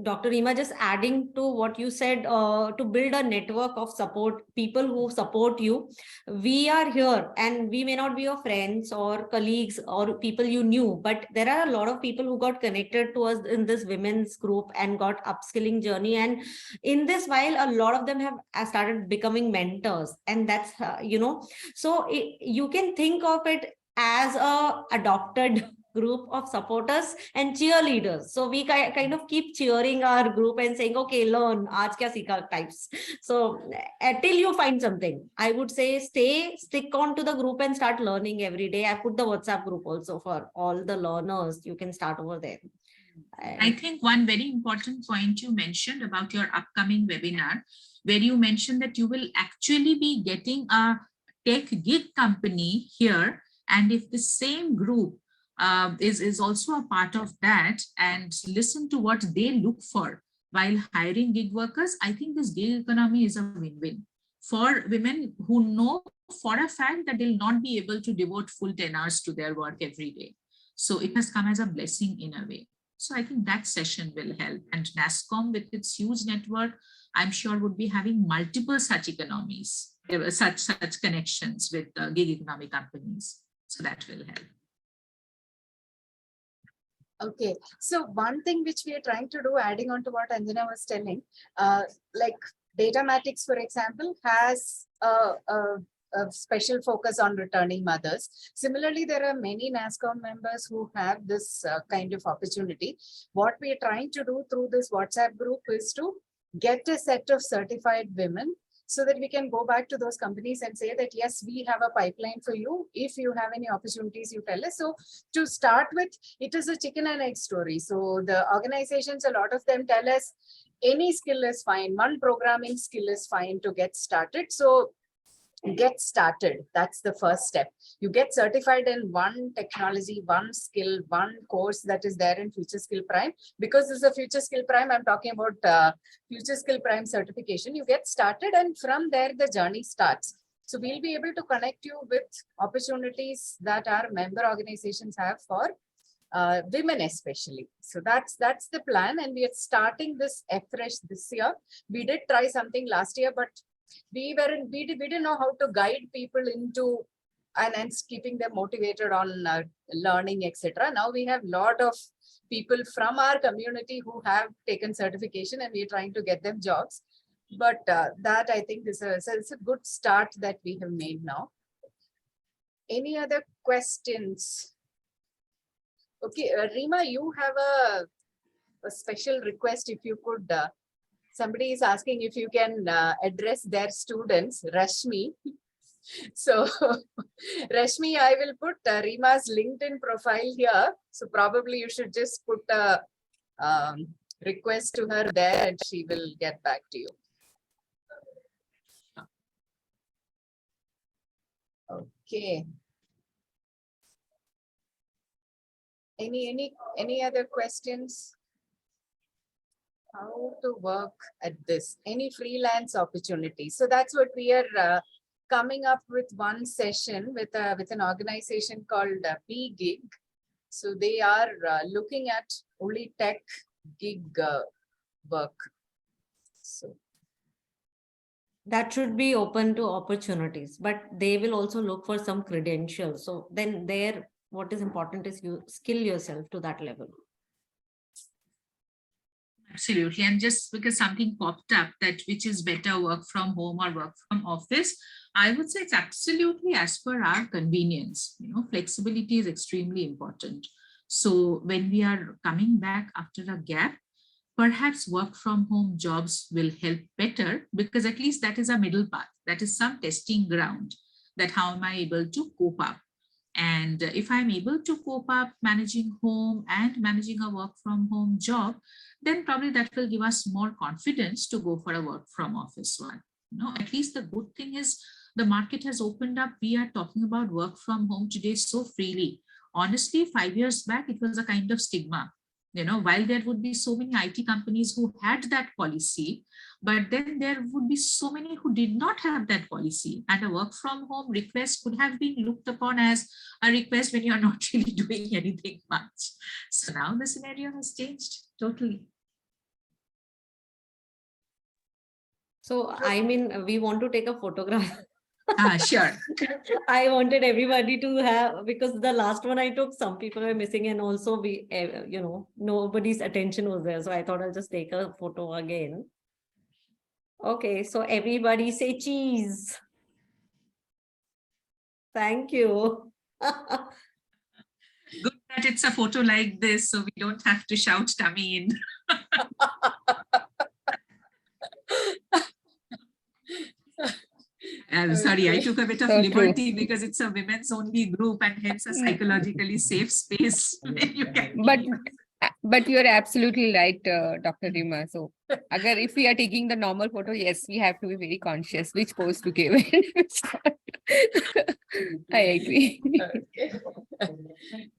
Dr. Reema, just adding to what you said, to build a network of support, people who support you. We are here and we may not be your friends or colleagues or people you knew, but there are a lot of people who got connected to us in this women's group and got upskilling journey. And in this, while a lot of them have started becoming mentors, and that's, so you can think of it as a adopted group of supporters and cheerleaders. So we kind of keep cheering our group and saying, okay, learn, aaj kya seekha types. So till you find something, I would say stick on to the group and start learning every day. I put the WhatsApp group also for all the learners. You can start over there. I think one very important point you mentioned about your upcoming webinar, where you mentioned that you will actually be getting a tech gig company here. And if the same group is also a part of that and listen to what they look for while hiring gig workers, I think this gig economy is a win-win for women who know for a fact that they'll not be able to devote full 10 hours to their work every day. So it has come as a blessing in a way. So I think that session will help. And NASSCOM, with its huge network, I'm sure would be having multiple such economies, such connections with gig economy companies. So that will help. Okay, so one thing which we are trying to do, adding on to what Anjana was telling, like Datamatics, for example, has a special focus on returning mothers. Similarly, there are many NASSCOM members who have this kind of opportunity. What we are trying to do through this WhatsApp group is to get a set of certified women so that we can go back to those companies and say that, yes, we have a pipeline for you. If you have any opportunities, you tell us. So to start with, it is a chicken and egg story. So the organizations, a lot of them tell us any skill is fine. One programming skill is fine to get started. So get started. That's the first step. You get certified in one technology, one skill, one course that is there in Future Skill Prime. Because this is a Future Skill Prime, I'm talking about Future Skill Prime certification. You get started and from there the journey starts. So we'll be able to connect you with opportunities that our member organizations have for women especially. So that's the plan, and we are starting this afresh this year. We did try something last year, but we didn't know how to guide people into and keeping them motivated on learning, etc. Now we have a lot of people from our community who have taken certification, and we're trying to get them jobs. But that I think is it's a good start that we have made now. Any other questions? Okay, Rima, you have a special request. If you could, somebody is asking if you can address their students, Rashmi. So Rashmi, I will put Rima's LinkedIn profile here. So probably you should just put a request to her there and she will get back to you. Okay. Any other questions? How to work at this? Any freelance opportunities? So that's what we are coming up with one session with an organization called P-Gig. So they are looking at only tech gig work. So That should be open to opportunities, but they will also look for some credentials. So then there, what is important is you skill yourself to that level. Absolutely. And just because something popped up that which is better, work from home or work from office, I would say it's absolutely as per our convenience. You know, flexibility is extremely important. So when we are coming back after a gap, perhaps work from home jobs will help better, because at least that is a middle path. That is some testing ground, that how am I able to cope up? And if I'm able to cope up managing home and managing a work from home job, then probably that will give us more confidence to go for a work from office one. You know, at least the good thing is the market has opened up. We are talking about work from home today so freely. Honestly, 5 years back, it was a kind of stigma. You know, while there would be so many IT companies who had that policy, but then there would be so many who did not have that policy, and a work from home request could have been looked upon as a request when you're not really doing anything much. So now the scenario has changed totally. So, I mean, we want to take a photograph. Sure. I wanted everybody to have, because the last one I took, some people were missing, and also we, you know, nobody's attention was there. So I thought I'll just take a photo again. Okay, so everybody say cheese. Thank you. Good that it's a photo like this, so we don't have to shout tummy in. Sorry, I took a bit of So liberty because it's a women's only group and hence a psychologically safe space where you can. But you're absolutely right, Dr. Rima. So if we are taking the normal photo, yes, we have to be very conscious which pose to give. I agree. okay.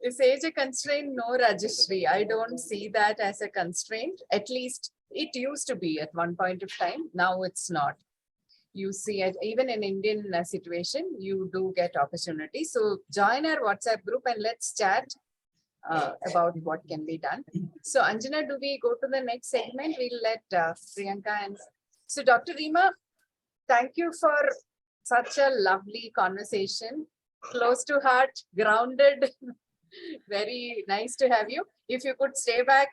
Is age a constraint? No, Rajeshri. I don't see that as a constraint. At least it used to be at one point of time. Now it's not. You see it even in Indian situation, you do get opportunities. So join our WhatsApp group and let's chat about what can be done. So Anjana, do we go to the next segment? We'll let Priyanka and so Dr. Rima, thank you for such a lovely conversation. Close to heart, grounded. Very nice to have you. If you could stay back,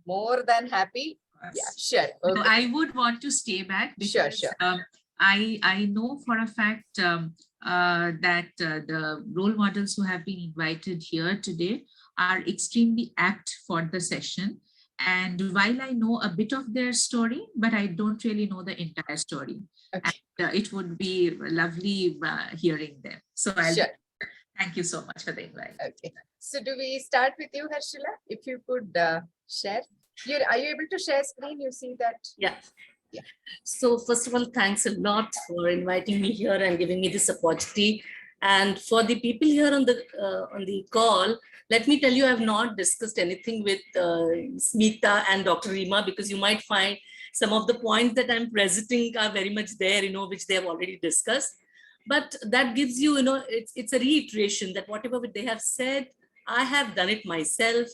more than happy. Yeah, sure. No, Okay. I would want to stay back because Sure. I know for a fact that the role models who have been invited here today are extremely apt for the session. And while I know a bit of their story, but I don't really know the entire story. Okay. And it would be lovely hearing them. So Sure. Thank you so much for the invite. Okay. So do we start with you, Harshila? If you could share. Are you able to share screen? You see that? Yeah. Yeah. So first of all, thanks a lot for inviting me here and giving me this opportunity. And for the people here on the call, let me tell you, I have not discussed anything with Smita and Dr. Rima, because you might find some of the points that I'm presenting are very much there, you know, which they have already discussed. But that gives you, you know, it's a reiteration that whatever they have said, I have done it myself.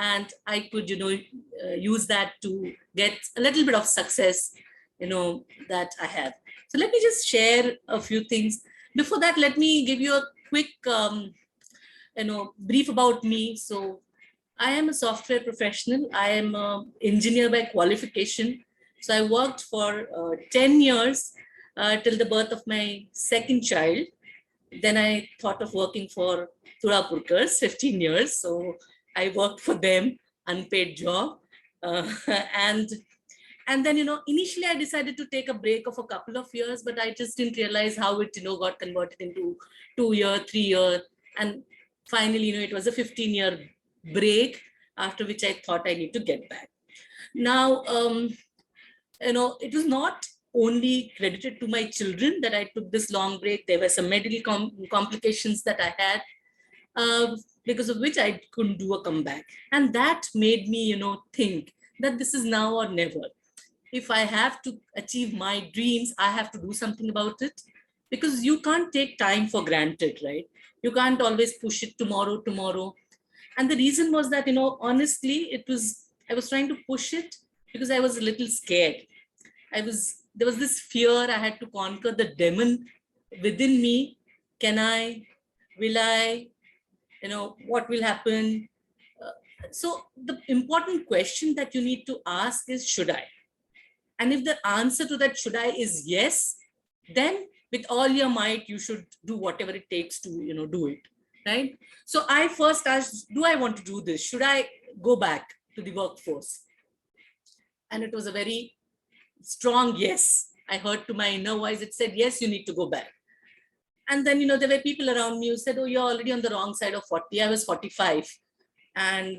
And I could, you know, use that to get a little bit of success that I have. So let me just share a few things. Before that, let me give you a quick, brief about me. So I am a software professional. I am an engineer by qualification. So I worked for 10 years till the birth of my second child. Then I thought of working for Thurapurkars, 15 years. So I worked for them, unpaid job. Uh, and and then, initially I decided to take a break of a couple of years, but I just didn't realize how it, got converted into 2 year, 3 year. And finally, it was a 15-year break, after which I thought I need to get back. Now, it was not only credited to my children that I took this long break. There were some medical complications that I had, because of which I couldn't do a comeback. And that made me, think that this is now or never. If I have to achieve my dreams, I have to do something about it, because you can't take time for granted, right? You can't always push it tomorrow. And the reason was that, honestly, I was trying to push it because I was a little scared. There was this fear I had to conquer, the demon within me. Will I, what will happen? So the important question that you need to ask is, should I? And if the answer to that should I is yes, then with all your might, you should do whatever it takes to, do it, right? So I first asked, do I want to do this? Should I go back to the workforce? And it was a very strong yes. I heard to my inner voice, it said, yes, you need to go back. And then, there were people around me who said, oh, you're already on the wrong side of 40. I was 45. And,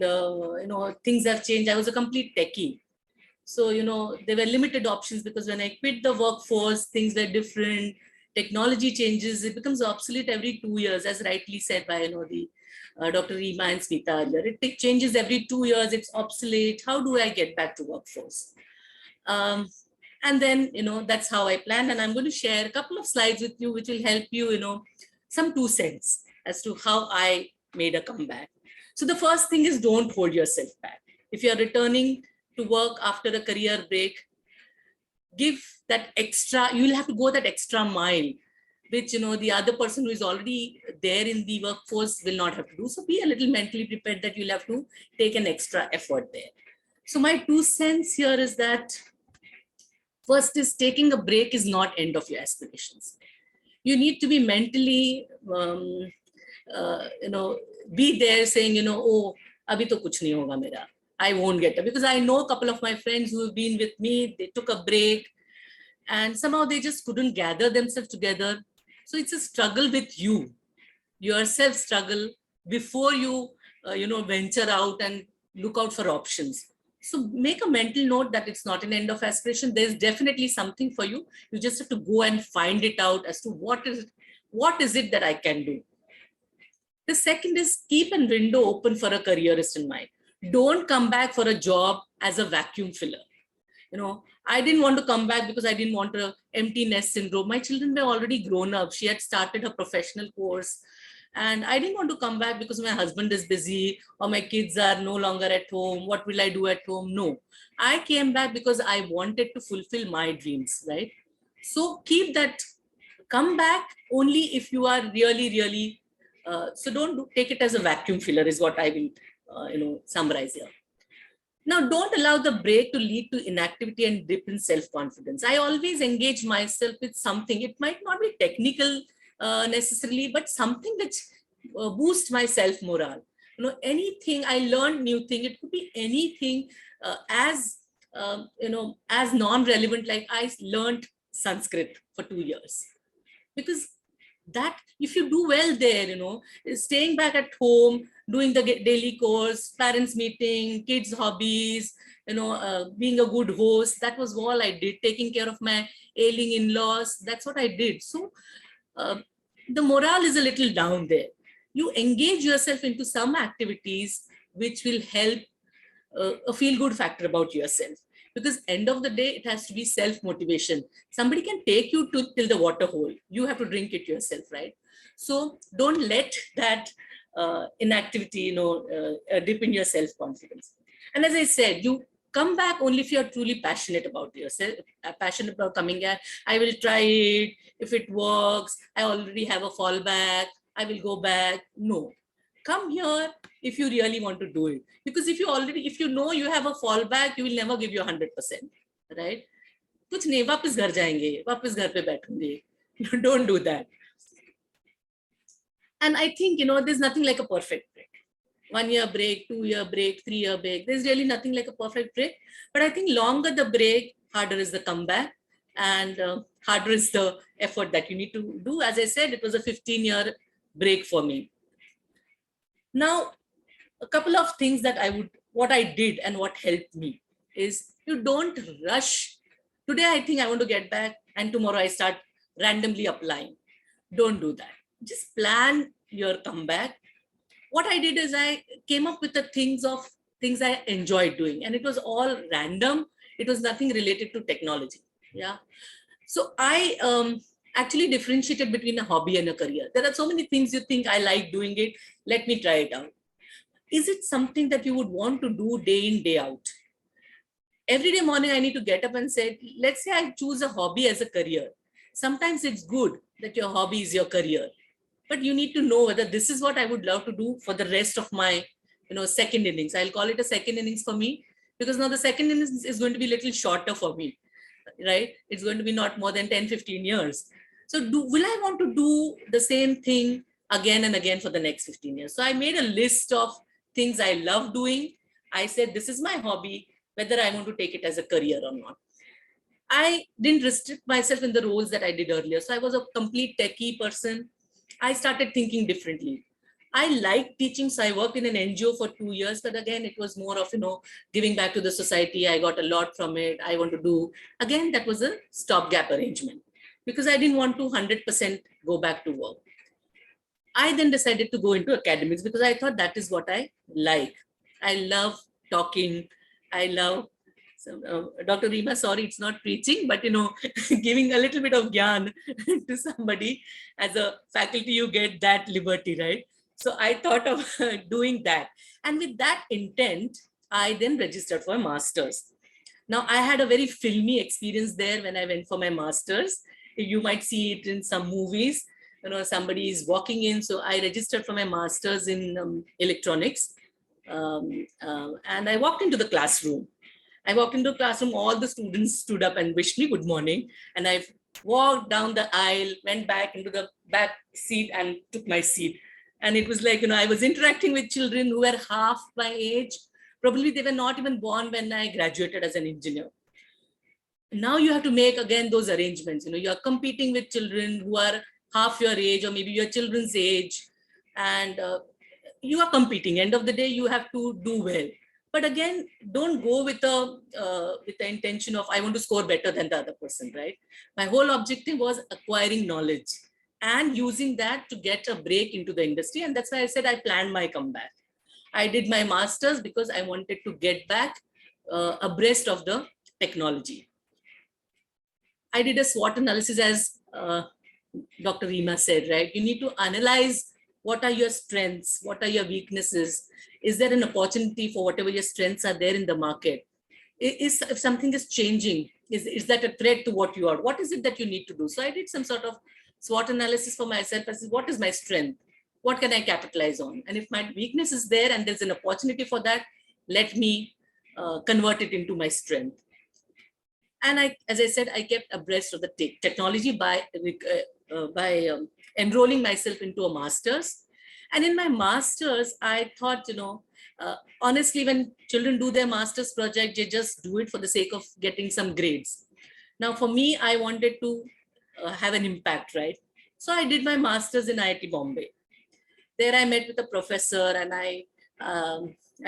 things have changed. I was a complete techie. So, there were limited options, because when I quit the workforce, things were different. Technology changes. It becomes obsolete every 2 years, as rightly said by, the Dr. Rima and Smita earlier. It changes every 2 years. It's obsolete. How do I get back to workforce? And then, that's how I planned. And I'm going to share a couple of slides with you, which will help you, some 2 cents as to how I made a comeback. So the first thing is, don't hold yourself back. If you're returning to work after a career break, give that extra, you will have to go that extra mile, which, the other person who is already there in the workforce will not have to do. So be a little mentally prepared that you'll have to take an extra effort there. So my 2 cents here is that, first is, taking a break is not end of your aspirations. You need to be mentally, be there saying, oh, abhi to kuch nahi hoga mera. I won't get it. Because I know a couple of my friends who have been with me, they took a break and somehow they just couldn't gather themselves together. So it's a struggle with you, yourself struggle before you, venture out and look out for options. So make a mental note that it's not an end of aspiration. There's definitely something for you. You just have to go and find it out as to what is it that I can do. The second is, keep a window open for a careerist in mind. Don't come back for a job as a vacuum filler. I didn't want to come back because I didn't want an empty nest syndrome. My children were already grown up. She had started her professional course. And I didn't want to come back because my husband is busy or my kids are no longer at home. What will I do at home? No, I came back because I wanted to fulfill my dreams, right? So keep that, come back only if you are really, really, so don't take it as a vacuum filler is what I will, summarize here. Now, don't allow the break to lead to inactivity and dip in self-confidence. I always engage myself with something. It might not be technical necessarily, but something which boosts my self-morale. Anything, I learned new thing. It could be anything as non-relevant, like I learned Sanskrit for 2 years. Because that, if you do well there, staying back at home, doing the daily course, parents meeting, kids' hobbies, being a good host, that was all I did. Taking care of my ailing in-laws, that's what I did. So the morale is a little down there. You engage yourself into some activities which will help a feel-good factor about yourself. Because end of the day, it has to be self-motivation. Somebody can take you till the water hole. You have to drink it yourself, right? So don't let that inactivity, dip in your self-confidence. And as I said, you Come back only if you're truly passionate about yourself, passionate about coming here. I will try it. If it works, I already have a fallback. I will go back. No, come here if you really want to do it. Because if you know you have a fallback, you will never give you 100%, right? कुछ नहीं, वापस घर जाएंगे, वापस घर पे बैठेंगे. Don't do that. And I think, there's nothing like a perfect break. 1 year break, 2 year break, 3 year break. There's really nothing like a perfect break. But I think longer the break, harder is the comeback, and harder is the effort that you need to do. As I said, it was a 15-year break for me. Now, a couple of things that what I did and what helped me is you don't rush. Today, I think I want to get back, and tomorrow I start randomly applying. Don't do that. Just plan your comeback. What I did is I came up with the things I enjoyed doing, and it was all random. It was nothing related to technology. Yeah. So I actually differentiated between a hobby and a career. There are so many things you think I like doing it. Let me try it out. Is it something that you would want to do day in, day out? Every day morning, I need to get up and say, let's say I choose a hobby as a career. Sometimes it's good that your hobby is your career, but you need to know whether this is what I would love to do for the rest of my, second innings. I'll call it a second innings for me, because now the second innings is going to be a little shorter for me, right? It's going to be not more than 10, 15 years. So will I want to do the same thing again and again for the next 15 years? So I made a list of things I love doing. I said, this is my hobby, whether I want to take it as a career or not. I didn't restrict myself in the roles that I did earlier. So I was a complete techie person. I started thinking differently. I liked teaching. So I worked in an NGO for 2 years, but again, it was more of, giving back to the society. I got a lot from it. I want to do, again, that was a stopgap arrangement because I didn't want to 100% go back to work. I then decided to go into academics because I thought that is what I like. I love talking. I love, Dr. Reema, sorry, it's not preaching, but, giving a little bit of gyan to somebody. As a faculty, you get that liberty, right? So I thought of doing that. And with that intent, I then registered for a master's. Now, I had a very filmy experience there when I went for my master's. You might see it in some movies. Somebody is walking in. So I registered for my master's in electronics. And I walked into the classroom. All the students stood up and wished me good morning. And I walked down the aisle, went back into the back seat and took my seat. And it was like, I was interacting with children who were half my age. Probably they were not even born when I graduated as an engineer. Now you have to make, again, those arrangements. You're competing with children who are half your age or maybe your children's age. And you are competing. End of the day, you have to do well. But again, don't go with the intention of, I want to score better than the other person, right? My whole objective was acquiring knowledge and using that to get a break into the industry. And that's why I said I planned my comeback. I did my master's because I wanted to get back abreast of the technology. I did a SWOT analysis, as Dr. Reema said, right? You need to analyze what are your strengths, what are your weaknesses. Is there an opportunity for whatever your strengths are there in the market? If something is changing, is that a threat to what you are? What is it that you need to do? So I did some sort of SWOT analysis for myself. I said, what is my strength? What can I capitalize on? And if my weakness is there and there's an opportunity for that, let me convert it into my strength. And as I said, I kept abreast of the technology by enrolling myself into a master's. And in my master's, I thought, honestly, when children do their master's project, they just do it for the sake of getting some grades. Now, for me, I wanted to have an impact, right? So I did my master's in IIT Bombay. There I met with a professor and I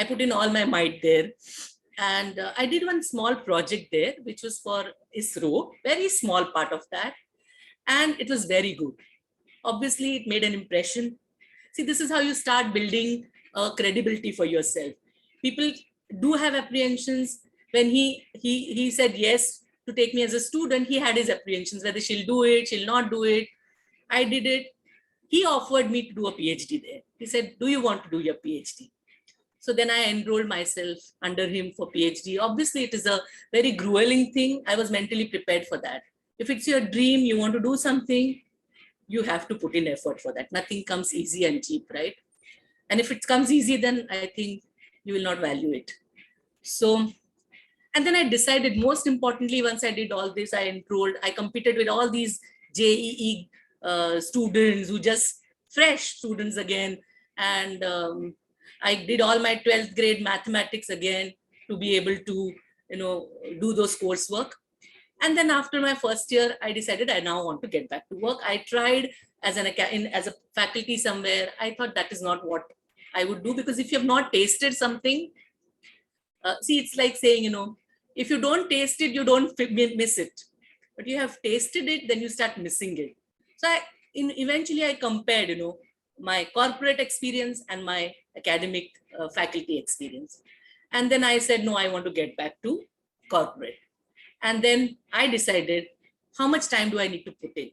put in all my might there. And I did one small project there, which was for ISRO, very small part of that. And it was very good. Obviously, it made an impression. See, this is how you start building credibility for yourself. People do have apprehensions. When he said yes to take me as a student, he had his apprehensions, whether she'll do it, she'll not do it. I did it. He offered me to do a PhD there. He said, do you want to do your PhD? So then I enrolled myself under him for PhD. Obviously, it is a very grueling thing. I was mentally prepared for that. If it's your dream, you want to do something, you have to put in effort for that. Nothing comes easy and cheap, right? And if it comes easy, then I think you will not value it. So, and then I decided, most importantly, once I did all this, I enrolled, I competed with all these JEE students who just fresh students again. And I did all my 12th grade mathematics again to be able to, do those coursework. And then after my first year, I decided I now want to get back to work. I tried as a faculty somewhere. I thought that is not what I would do, because if you have not tasted something, see, it's like saying, if you don't taste it, you don't miss it. But you have tasted it, then you start missing it. So eventually I compared, my corporate experience and my academic faculty experience. And then I said, no, I want to get back to corporate. And then I decided, how much time do I need to put in?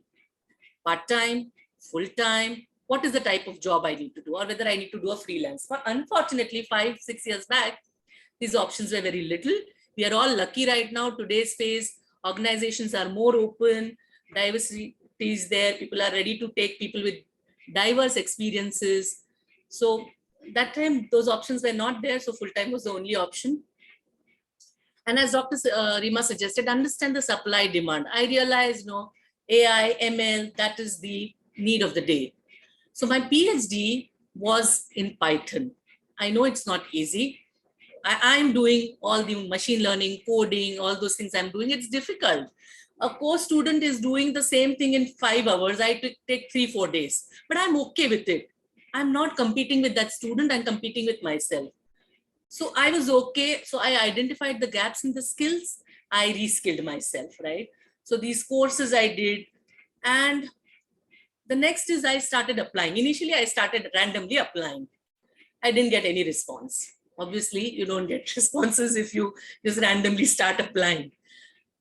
Part-time, full-time? What is the type of job I need to do, or whether I need to do a freelance? But unfortunately, 5-6 years back, these options were very little. We are all lucky right now. Today's phase, organizations are more open, diversity is there. People are ready to take people with diverse experiences. So that time, those options were not there. So full-time was the only option. And as Dr. Rima suggested, understand the supply demand. I realized, AI, ML, that is the need of the day. So my PhD was in Python. I know it's not easy. I'm doing all the machine learning, coding, all those things I'm doing. It's difficult. A course student is doing the same thing in 5 hours. I take 3-4 days, but I'm okay with it. I'm not competing with that student. I'm competing with myself. So I was okay. So I identified the gaps in the skills. I reskilled myself, right? So these courses I did. And the next is I started applying. Initially, I started randomly applying. I didn't get any response. Obviously, you don't get responses if you just randomly start applying.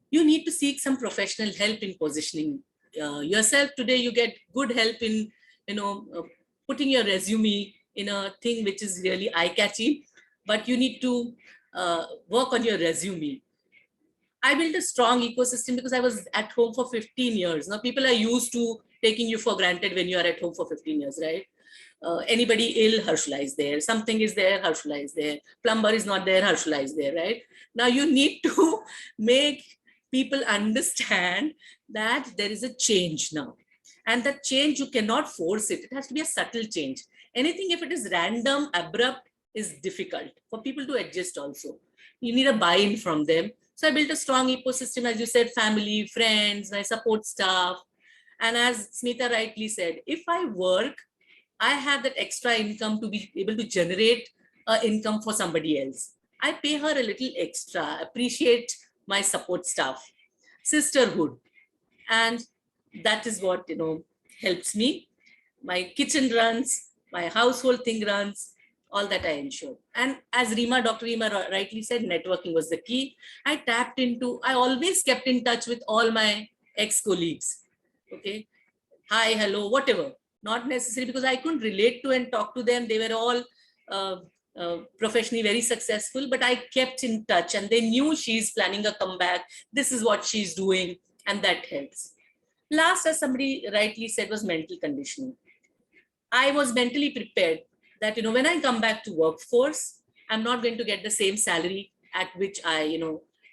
You need to seek some professional help in positioning yourself. Today, you get good help in, putting your resume in a thing which is really eye-catchy, but you need to work on your resume. I built a strong ecosystem because I was at home for 15 years. Now, people are used to taking you for granted when you are at home for 15 years, right? Anybody ill, Harshula is there. Something is there, Harshula is there. Plumber is not there, Harshula is there, right? Now you need to make people understand that there is a change now. And that change, you cannot force it. It has to be a subtle change. Anything, if it is random, abrupt, is difficult for people to adjust also. You need a buy-in from them. So I built a strong ecosystem, as you said, family, friends, my support staff. And as Smita rightly said, if I work, I have that extra income to be able to generate income for somebody else. I pay her a little extra, appreciate my support staff, sisterhood. And that is what, helps me. My kitchen runs, my household thing runs, all that I ensure. And as Dr. Rima rightly said, networking was the key. I always kept in touch with all my ex-colleagues. Okay. Hi, hello, whatever. Not necessary because I couldn't relate to and talk to them. They were all professionally very successful, but I kept in touch and they knew she's planning a comeback. This is what she's doing, and that helps. Last, as somebody rightly said, was mental conditioning. I was mentally prepared that, when I come back to workforce, I'm not going to get the same salary at which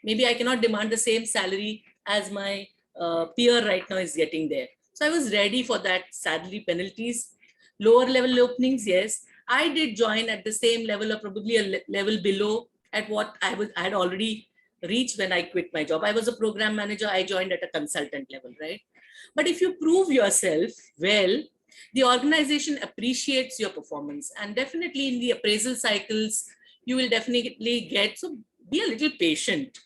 maybe I cannot demand the same salary as my peer right now is getting there. So I was ready for that salary penalties. Lower level openings, yes. I did join at the same level or probably a level below at what I had already reached when I quit my job. I was a program manager. I joined at a consultant level, right? But if you prove yourself well, the organization appreciates your performance. And definitely in the appraisal cycles, you will definitely get, so be a little patient.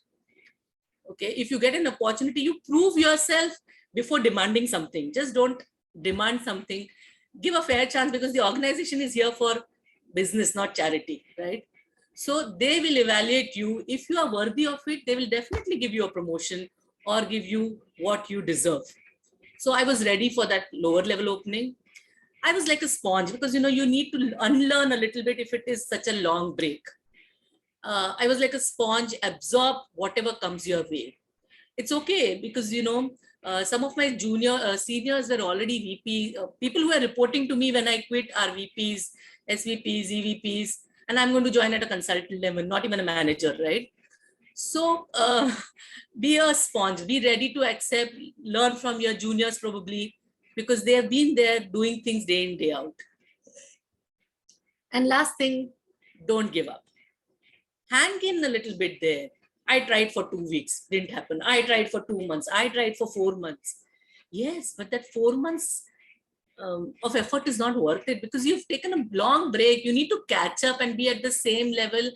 Okay, if you get an opportunity, you prove yourself before demanding something. Just don't demand something. Give a fair chance because the organization is here for business, not charity, right? So they will evaluate you. If you are worthy of it, they will definitely give you a promotion or give you what you deserve. So I was ready for that lower level opening. I was like a sponge because, you know, you need to unlearn a little bit if it is such a long break. I was like a sponge, absorb whatever comes your way. It's okay because, you know, some of my seniors were already VP. People who are reporting to me when I quit are VPs, SVPs, EVPs, and I'm going to join at a consultant level, not even a manager, right? So be a sponge, be ready to accept, learn from your juniors probably, because they have been there doing things day in, day out. And last thing, don't give up. Hang in a little bit there. I tried for 2 weeks, didn't happen. I tried for 2 months. I tried for 4 months. Yes, but that 4 months of effort is not worth it because you've taken a long break. You need to catch up and be at the same level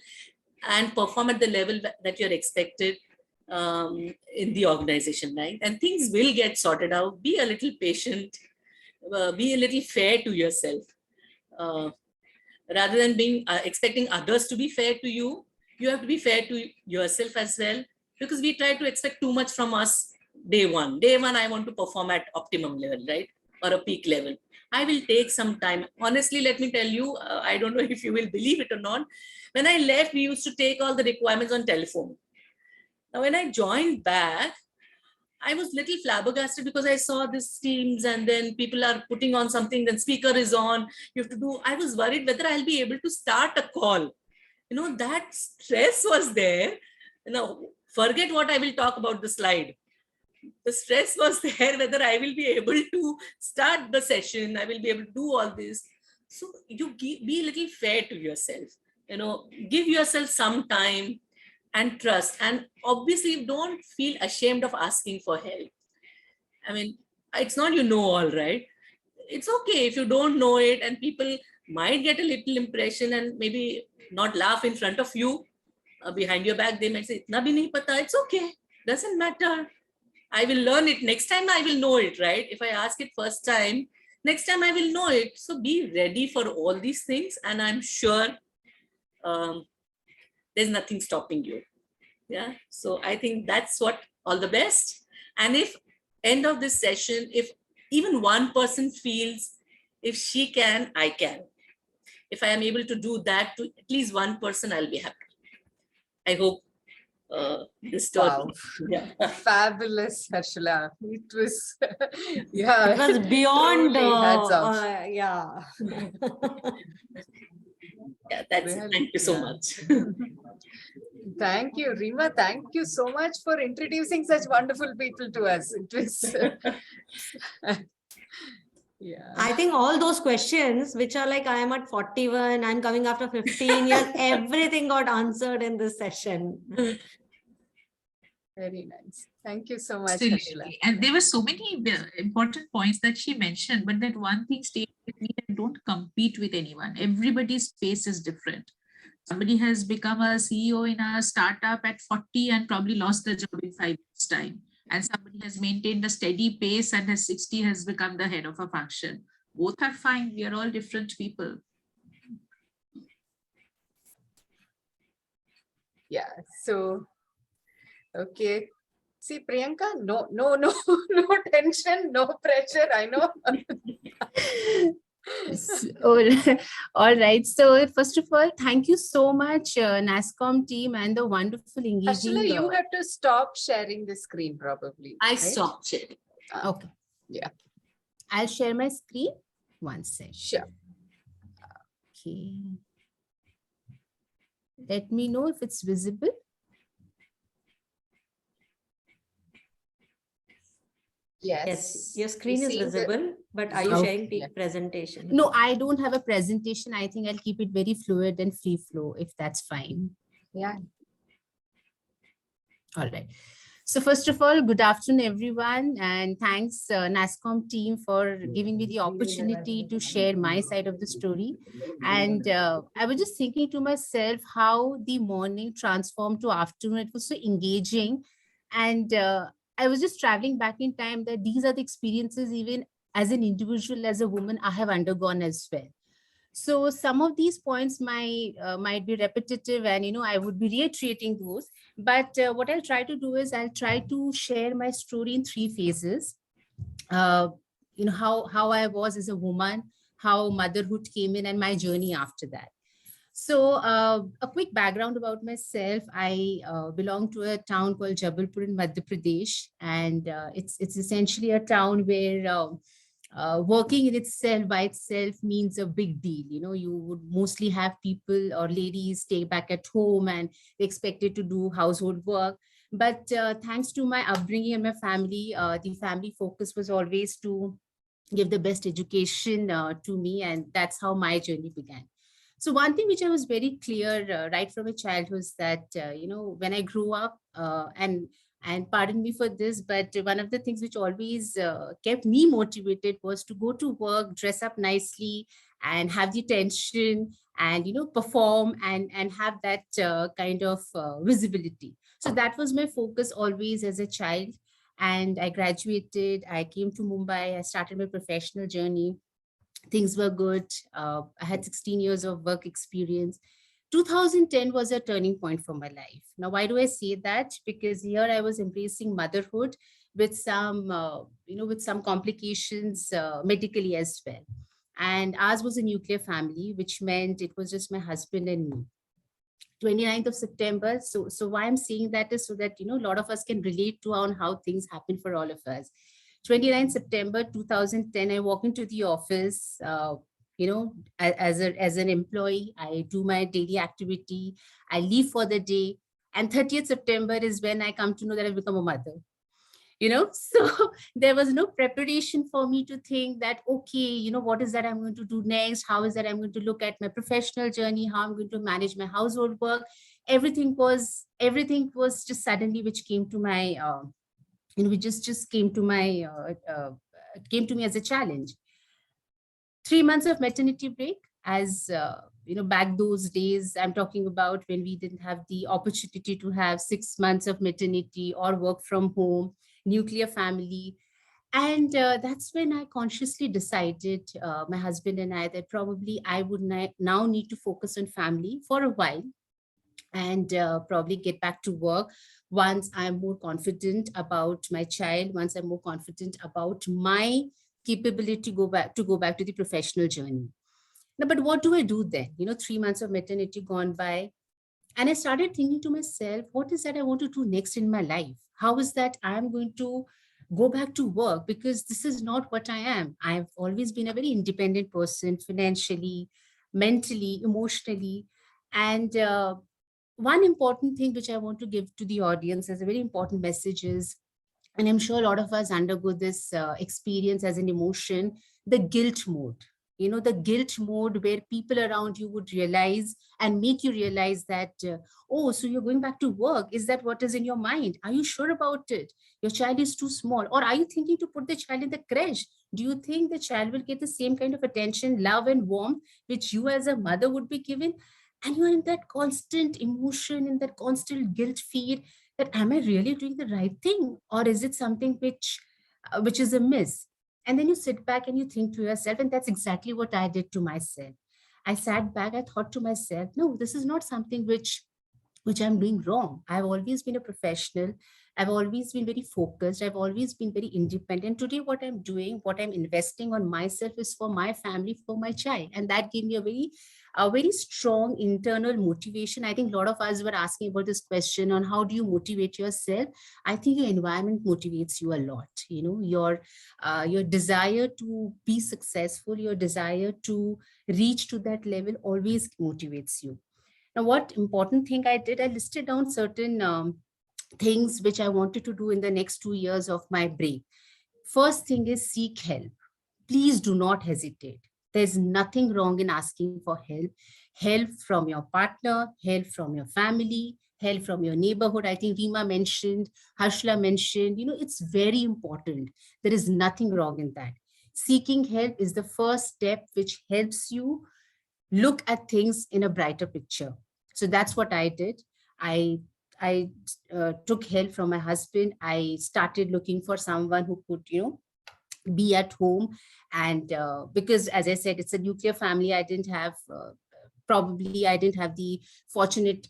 and perform at the level that you're expected in the organization, right? And things will get sorted out. Be a little patient, be a little fair to yourself. Rather than being expecting others to be fair to you, you have to be fair to yourself as well, because we try to expect too much from us day one. Day one, I want to perform at optimum level, right? Or a peak level. I will take some time. Honestly, let me tell you, I don't know if you will believe it or not. When I left, we used to take all the requirements on telephone. Now, when I joined back, I was little flabbergasted because I saw this Teams and then people are putting on something, then speaker is on, you have to do, I was worried whether I'll be able to start a call. You know, that stress was there. You know, forget what I will talk about the slide. The stress was there whether I will be able to start the session, I will be able to do all this. So you be a little fair to yourself, you know, give yourself some time and trust. And obviously don't feel ashamed of asking for help. I mean, it's not you know all, right? It's okay if you don't know it, and people might get a little impression and maybe not laugh in front of you. Behind your back, they might say, "Itna bhi nahi pata." It's okay. Doesn't matter. I will learn it. Next time I will know it, right? If I ask it first time, next time I will know it. So be ready for all these things. And I'm sure there's nothing stopping you. Yeah. So I think that's what, all the best. And if end of this session, if even one person feels, if she can, I can. If I am able to do that to at least one person, I'll be happy. I hope this story. Wow. Yeah. Fabulous, Harshila. It was, yeah. It was beyond, Truly, hats off. yeah. Yeah, that's it. Really, Thank you so yeah. much. Thank you, Rima. Thank you so much for introducing such wonderful people to us. It was, yeah. I think all those questions, which are like, I am at 41, I'm coming after 15 years, everything got answered in this session. Very nice. Thank you so much, Absolutely. Harshila. And there were so many important points that she mentioned, but that one thing stayed with me: that don't compete with anyone. Everybody's space is different. Somebody has become a CEO in a startup at 40 and probably lost the job in 5 years' time. And somebody has maintained a steady pace and at 60 has become the head of a function. Both are fine. We are all different people. Yeah. So, okay. See, Priyanka, no tension, no pressure. I know. All right. So first of all, thank you so much, NASSCOM team, and the wonderful engaging. Harshila, you have to stop sharing the screen probably. I right? stopped sharing. Okay. Yeah. I'll share my screen. One second. Sure. Okay. Let me know if it's visible. Yes. Yes, your screen We is see the- visible, but are you Okay. sharing Yeah. presentation? No, I don't have a presentation. I think I'll keep it very fluid and free flow, if that's fine. Yeah. All right. So first of all, good afternoon, everyone. And thanks, NASSCOM team, for giving me the opportunity to share my side of the story. And I was just thinking to myself how the morning transformed to afternoon. It was so engaging. And I was just traveling back in time that these are the experiences, even as an individual, as a woman, I have undergone as well. So some of these points might be repetitive, and I would be reiterating those. But what I'll try to do is I'll try to share my story in 3 phases. How I was as a woman, how motherhood came in and my journey after that. So a quick background about myself. I belong to a town called Jabalpur in Madhya Pradesh, and it's essentially a town where working in itself by itself means a big deal. You know, you would mostly have people or ladies stay back at home and expected to do household work. But thanks to my upbringing and my family, the family focus was always to give the best education to me, and that's how my journey began. So one thing which I was very clear right from a childhood is that you know, when I grew up, and pardon me for this, but one of the things which always kept me motivated was to go to work, dress up nicely, and have the tension, and you know, perform and have that kind of visibility. So that was my focus always as a child. And I graduated, I came to Mumbai, I started my professional journey. Things were good. I had 16 years of work experience. 2010 was a turning point for my life. Now, why do I say that? Because here I was embracing motherhood with some, you know, with some complications medically as well. And ours was a nuclear family, which meant it was just my husband and me. 29th of September. So why I'm saying that is so that, you know, a lot of us can relate to on how things happen for all of us. 29th September 2010, I walk into the office, you know, as an employee, I do my daily activity, I leave for the day. And 30th September is when I come to know that I've become a mother. You know, so there was no preparation for me to think that, okay, you know, what is that I'm going to do next? How is that I'm going to look at my professional journey? How I'm going to manage my household work? Everything was just suddenly which came to my, you know, which just came to my, came to me as a challenge. 3 months of maternity break, as you know, back those days, I'm talking about when we didn't have the opportunity to have 6 months of maternity or work from home, nuclear family. And that's when I consciously decided, my husband and I, that probably I would now need to focus on family for a while, and probably get back to work once I'm more confident about my child, once I'm more confident about my capability to go back to the professional journey. Now, but what do I do then? You know, 3 months of maternity gone by, and I started thinking to myself, what is that I want to do next in my life? How is that I'm going to go back to work? Because this is not what I am. I've always been a very independent person, financially, mentally, emotionally. And one important thing which I want to give to the audience as a very important message is, and I'm sure a lot of us undergo this experience as an emotion, the guilt mode. You know, the guilt mode where people around you would realize and make you realize that, oh, so you're going back to work. Is that what is in your mind? Are you sure about it? Your child is too small. Or are you thinking to put the child in the creche? Do you think the child will get the same kind of attention, love, and warmth which you as a mother would be given? And you're in that constant emotion, in that constant guilt feed, that am I really doing the right thing, or is it something which is amiss? And then you sit back and you think to yourself, and that's exactly what I did to myself. I sat back, I thought to myself, no, this is not something which I'm doing wrong. I've always been a professional. I've always been very focused. I've always been very independent. Today, what I'm doing, what I'm investing on myself is for my family, for my child. And that gave me a very strong internal motivation. I think a lot of us were asking about this question on how do you motivate yourself. I think your environment motivates you a lot. You know, your desire to be successful, your desire to reach to that level always motivates you. Now, what important thing I did, I listed down certain things which I wanted to do in the next 2 years of my break. First thing is seek help. Please do not hesitate. There's nothing wrong in asking for help. Help from your partner, help from your family, help from your neighborhood. I think Rima mentioned, Harshla mentioned, you know, it's very important. There is nothing wrong in that. Seeking help is the first step which helps you look at things in a brighter picture. So that's what I did. I took help from my husband. I started looking for someone who could, you know, be at home. And because, as I said, it's a nuclear family, I didn't have, probably I didn't have the fortunate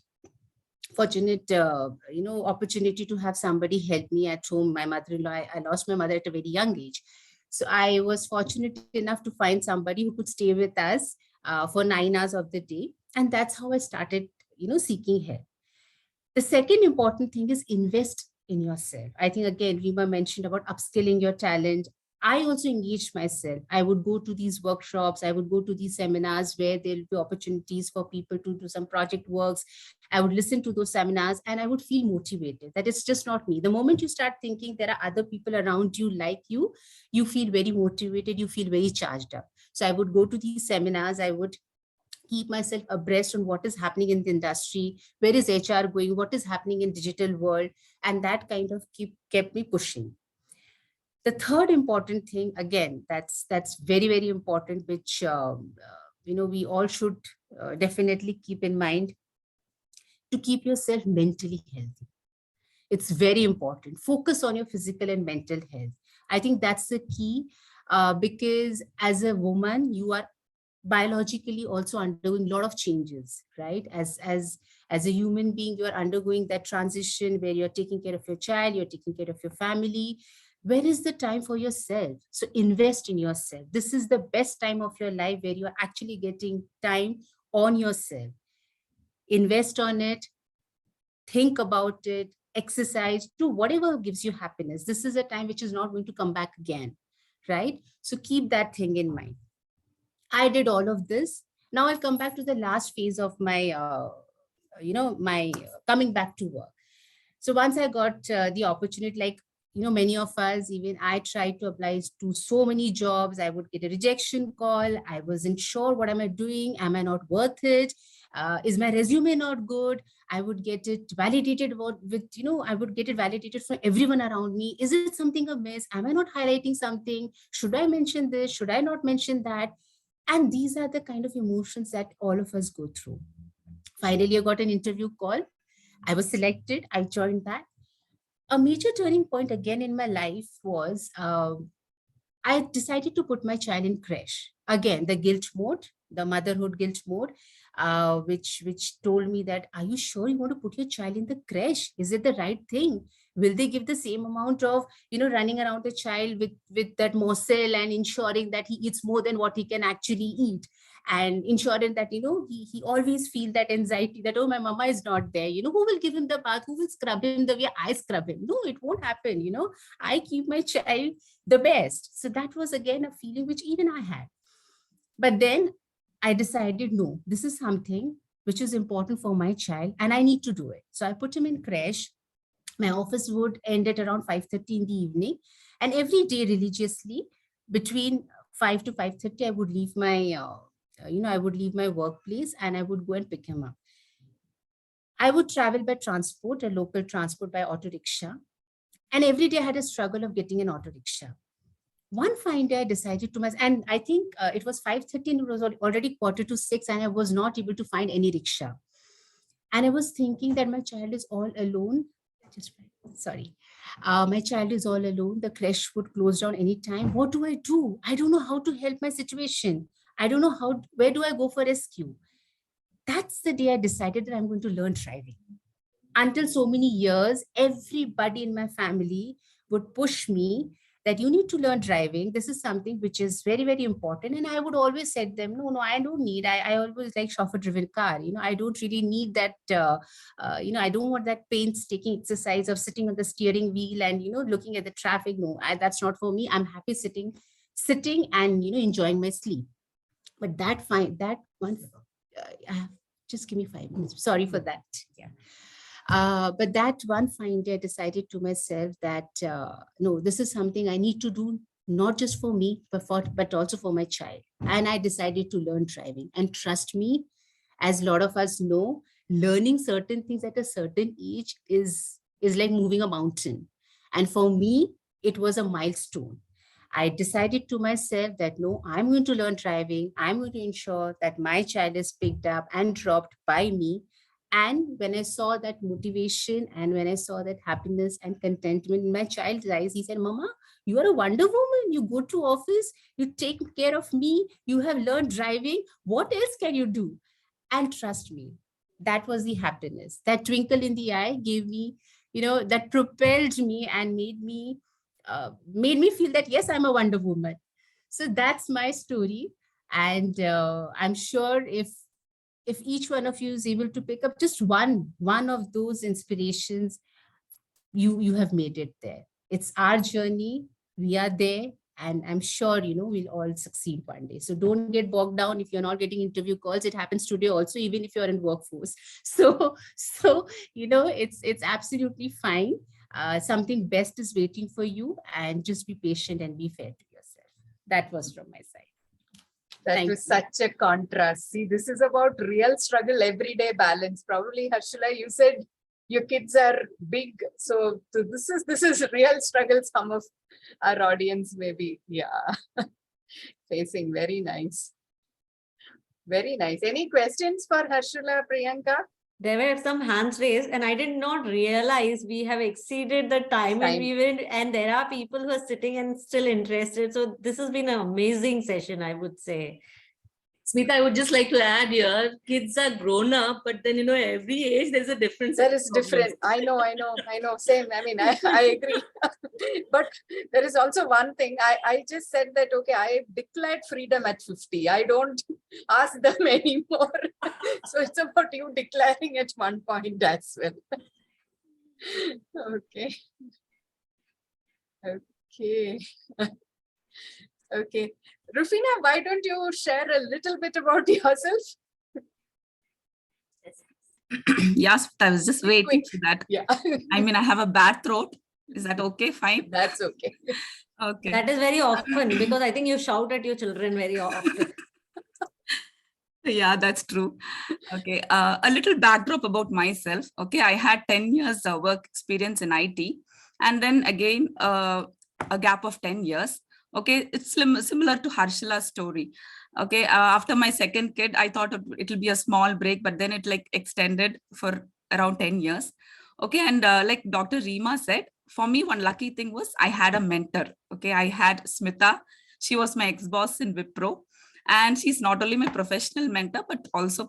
you know, opportunity to have somebody help me at home. My mother-in-law, I lost my mother at a very young age. So I was fortunate enough to find somebody who could stay with us for 9 hours of the day. And that's how I started, seeking help. The second important thing is invest in yourself. I think again, Rima mentioned about upskilling your talent. I also engaged myself. I would go to these workshops, I would go to these seminars where there'll be opportunities for people to do some project works. I would listen to those seminars and I would feel motivated that it's just not me. The moment you start thinking there are other people around you like you feel very motivated, you feel very charged up. So I would go to these seminars, I would keep myself abreast on what is happening in the industry, where is HR going, what is happening in digital world, and that kind of kept me pushing. The third important thing, again, that's very, very important, which we all should definitely keep in mind, to keep yourself mentally healthy. It's very important. Focus on your physical and mental health. I think that's the key, because as a woman, you are biologically also undergoing a lot of changes, right? As a human being, you are undergoing that transition where you're taking care of your child, you're taking care of your family. Where is the time for yourself? So invest in yourself. This is the best time of your life where you're actually getting time on yourself. Invest on it, think about it, exercise, do whatever gives you happiness. This is a time which is not going to come back again, right? So keep that thing in mind. I did all of this. Now I'll come back to the last phase of my, my coming back to work. So once I got the opportunity, like, many of us, even I tried to apply to so many jobs. I would get a rejection call. I wasn't sure, what am I doing? Am I not worth it? Is my resume not good? I would get it validated I would get it validated for everyone around me. Is it something amiss? Am I not highlighting something? Should I mention this? Should I not mention that? And these are the kind of emotions that all of us go through. Finally, I got an interview call. I was selected. I joined that. A major turning point again in my life was I decided to put my child in creche. Again, the guilt mode, the motherhood guilt mode, which told me that, are you sure you want to put your child in the creche? Is it the right thing? Will they give the same amount of, running around the child with that morsel and ensuring that he eats more than what he can actually eat? And ensuring that, he always feel that anxiety that, oh, my mama is not there. Who will give him the bath? Who will scrub him the way I scrub him? No, it won't happen. I keep my child the best. So that was again a feeling which even I had. But then I decided, no, this is something which is important for my child and I need to do it. So I put him in creche. My office would end at around 5:30 in the evening. And every day religiously between 5 to 5:30, I would leave my workplace and I would go and pick him up. I would travel by transport, a local transport by auto rickshaw. And every day I had a struggle of getting an auto rickshaw. One fine day I decided to myself, and I think it was 5:30 and it was already 5:45 and I was not able to find any rickshaw. And I was thinking that my child is all alone. My child is all alone. The creche would close down anytime. What do I do? I don't know how to help my situation. I don't know where do I go for rescue? That's the day I decided that I'm going to learn driving. Until so many years, everybody in my family would push me that you need to learn driving. This is something which is very, very important. And I would always say to them, no, I don't need, I always like chauffeur-driven car. I don't really need that, I don't want that painstaking exercise of sitting on the steering wheel and, looking at the traffic. No, that's not for me. I'm happy sitting and, enjoying my sleep. But just give me 5 minutes. Sorry for that. Yeah. But that one fine day, I decided to myself that, no, this is something I need to do, not just for me, but also for my child. And I decided to learn driving. And trust me, as a lot of us know, learning certain things at a certain age is like moving a mountain. And for me, it was a milestone. I decided to myself that, no, I'm going to learn driving. I'm going to ensure that my child is picked up and dropped by me. And when I saw that motivation and when I saw that happiness and contentment in my child's eyes, he said, Mama, you are a Wonder Woman. You go to office, you take care of me, you have learned driving. What else can you do? And trust me, that was the happiness. That twinkle in the eye gave me, that propelled me and made me made me feel that, yes, I'm a Wonder Woman. So that's my story. And I'm sure if each one of you is able to pick up just one of those inspirations, you have made it there. It's our journey. We are there. And I'm sure, we'll all succeed one day. So don't get bogged down if you're not getting interview calls. It happens today also, even if you're in workforce. So it's absolutely fine. Something best is waiting for you, and just be patient and be fair to yourself. That was from my side. That Thank was you. such a contrast. See, this is about real struggle, everyday balance. Probably, Harshila, you said your kids are big. So this is real struggle. Some of our audience may be, facing. Very nice. Very nice. Any questions for Harshila, Priyanka? There were some hands raised, and I did not realize we have exceeded the time, and there are people who are sitting and still interested. So this has been an amazing session, I would say. Smita, I would just like to add here, kids are grown up, but then, every age there's a difference. That is different. I know. Same. I mean, I agree. But there is also one thing. I just said that, okay, I declared freedom at 50. I don't ask them anymore. So it's about you declaring at one point as well. Okay. Okay. Rufina, why don't you share a little bit about yourself? Yes, I was just waiting for that. Yeah. I mean, I have a bad throat. Is that okay? Fine. That's okay. Okay. That is very often, because I think you shout at your children very often. Yeah, that's true. Okay. A little backdrop about myself. Okay. I had 10 years work experience in IT. And then again, a gap of 10 years. Okay. It's similar to Harshila's story. Okay. After my second kid, I thought it'll be a small break, but then it like extended for around 10 years. Okay. And like Dr. Reema said, for me, one lucky thing was I had a mentor. Okay. I had Smita. She was my ex-boss in Wipro. And she's not only my professional mentor, but also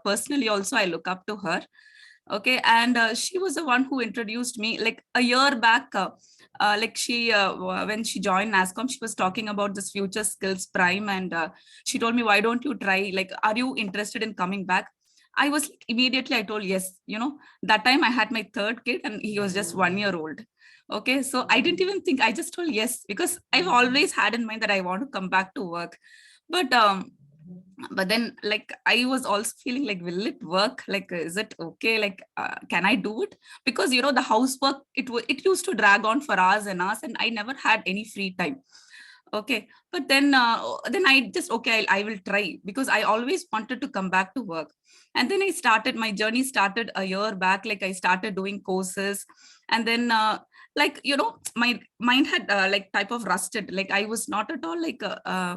personally also I look up to her. Okay. And she was the one who introduced me like a year back. Like she, when she joined NASSCOM, she was talking about this Future Skills Prime. And she told me, why don't you try, like, are you interested in coming back? I was like, immediately, I told yes. That time I had my third kid and he was just 1 year old. Okay. So I didn't even think, I just told yes, because I've always had in mind that I want to come back to work. But then like I was also feeling like, will it work? Like, is it okay? Like, can I do it? Because, the housework, it used to drag on for hours and hours, and I never had any free time. Okay. But then I just, okay, I will try, because I always wanted to come back to work. And then my journey started a year back. Like I started doing courses, and then like, my mind had like type of rusted. Like I was not at all like, I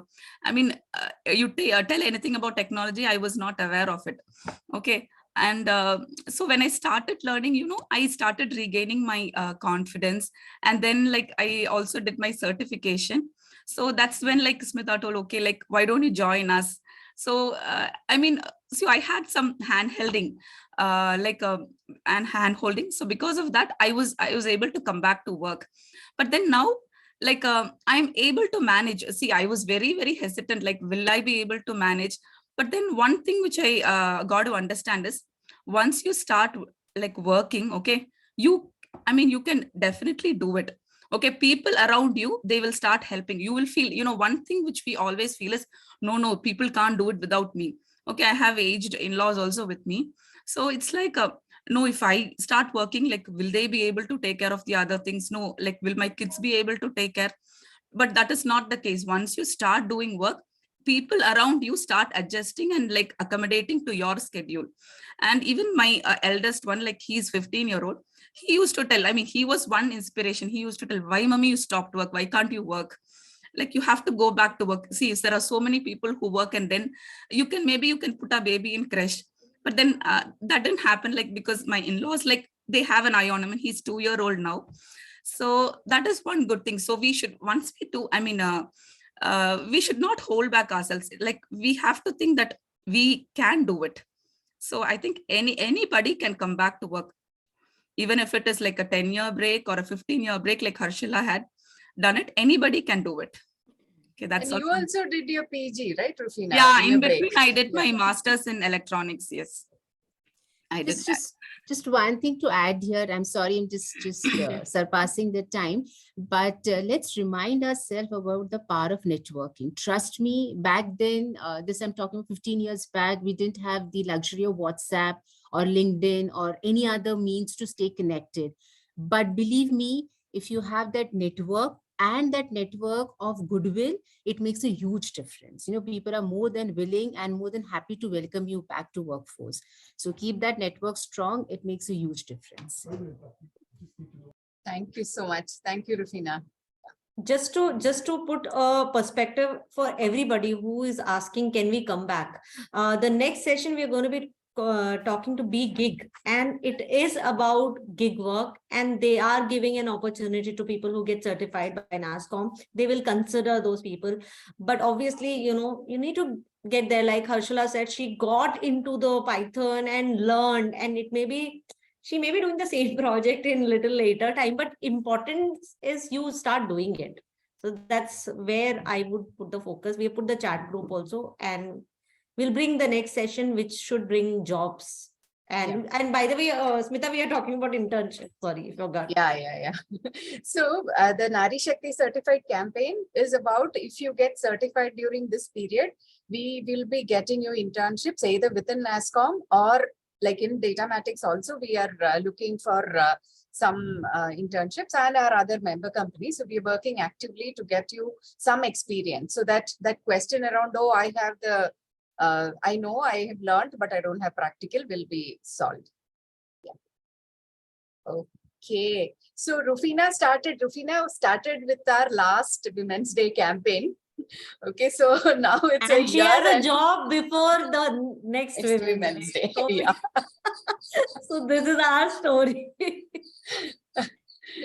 mean, you tell anything about technology, I was not aware of it. Okay. And so when I started learning, I started regaining my confidence. And then like, I also did my certification. So that's when like Smita told, okay, like, why don't you join us? So, I mean, so I had some hand holding, and hand holding. So because of that, I was able to come back to work. But then now, like, I'm able to manage. See, I was very, very hesitant. Like, will I be able to manage? But then one thing which I got to understand is, once you start like working, okay, you can definitely do it. Okay, people around you, they will start helping. You will feel, one thing which we always feel is, no, people can't do it without me. Okay, I have aged in-laws also with me. So it's like, no, if I start working, like, will they be able to take care of the other things? No, like, will my kids be able to take care? But that is not the case. Once you start doing work, people around you start adjusting and like accommodating to your schedule. And even my eldest one, like he's 15-year-old, he used to tell, he was one inspiration. He used to tell, why mommy you stopped work? Why can't you work? Like, you have to go back to work. See, there are so many people who work, and then you can put a baby in creche. But then that didn't happen, like, because my in-laws, like, they have an eye on him, and he's 2-year-old now. So that is one good thing. So we should, once we do, we should not hold back ourselves. Like, we have to think that we can do it. So I think anybody can come back to work, even if it is like a 10-year break or a 15-year break, like Harshila had. done it. Anybody can do it. Okay, that's And all. you also did your PG, right, Rufina? Yeah, your in break? between, I did Yeah. my master's in electronics. Yes, I did that. Just one thing to add here. I'm sorry, I'm just surpassing the time, but let's remind ourselves about the power of networking. Trust me, back then, this I'm talking 15 years back, we didn't have the luxury of WhatsApp or LinkedIn or any other means to stay connected. But believe me, if you have that network and that network of goodwill, it makes a huge difference. You know, people are more than willing and more than happy to welcome you back to workforce. So keep that network strong. It makes a huge difference. Thank you so much. Thank you, Rufina. Just to put a perspective for everybody who is asking, can we come back? The next session we are going to be talking to BGig, and it is about gig work, and they are giving an opportunity to people who get certified by NASSCOM. They will consider those people, but obviously, you know, you need to get there. Like Harshula said, she got into the Python and learned, and it may be she may be doing the same project in little later time, but important is you start doing it. So that's where I would put the focus. We put the chat group also, and we'll bring the next session, which should bring jobs. And by the way, Smita, we are talking about internship. Sorry, forgot. Yeah. So the Nari Shakti certified campaign is about, if you get certified during this period, we will be getting you internships either within NASSCOM or like in Datamatics also, we are looking for some internships and our other member companies. So we're working actively to get you some experience. So that question around, oh, I have the, I know I have learned, but I don't have practical, will be solved. Yeah. Okay. So Rufina started with our last Women's Day campaign. Okay, so now it's And she year has a and job before the next Women's Day. So, Yeah. so this is our story.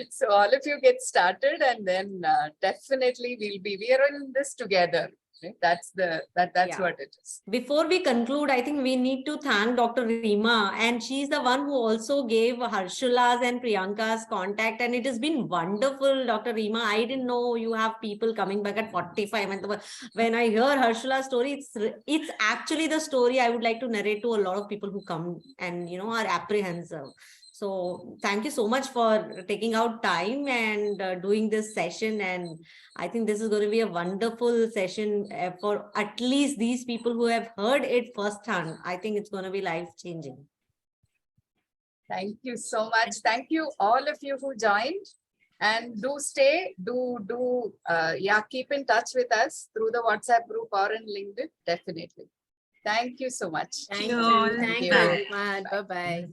So all of you get started, and then definitely we are in this together. Right? That's Yeah. what it is. Before we conclude, I think we need to thank Dr. Rima, and she's the one who also gave Harshula's and Priyanka's contact, and it has been wonderful, Dr. Rima. I didn't know you have people coming back at 45. And when I hear Harshula's story, it's actually the story I would like to narrate to a lot of people who come and, you know, are apprehensive. So thank you so much for taking out time and doing this session. And I think this is going to be a wonderful session for at least these people who have heard it firsthand. I think it's going to be life-changing. Thank you so much. Thank you all of you who joined, and do stay, keep in touch with us through the WhatsApp group or in LinkedIn. Definitely. Thank you so much. Thank you you. all. Thank you, Bye. everyone. Bye-bye.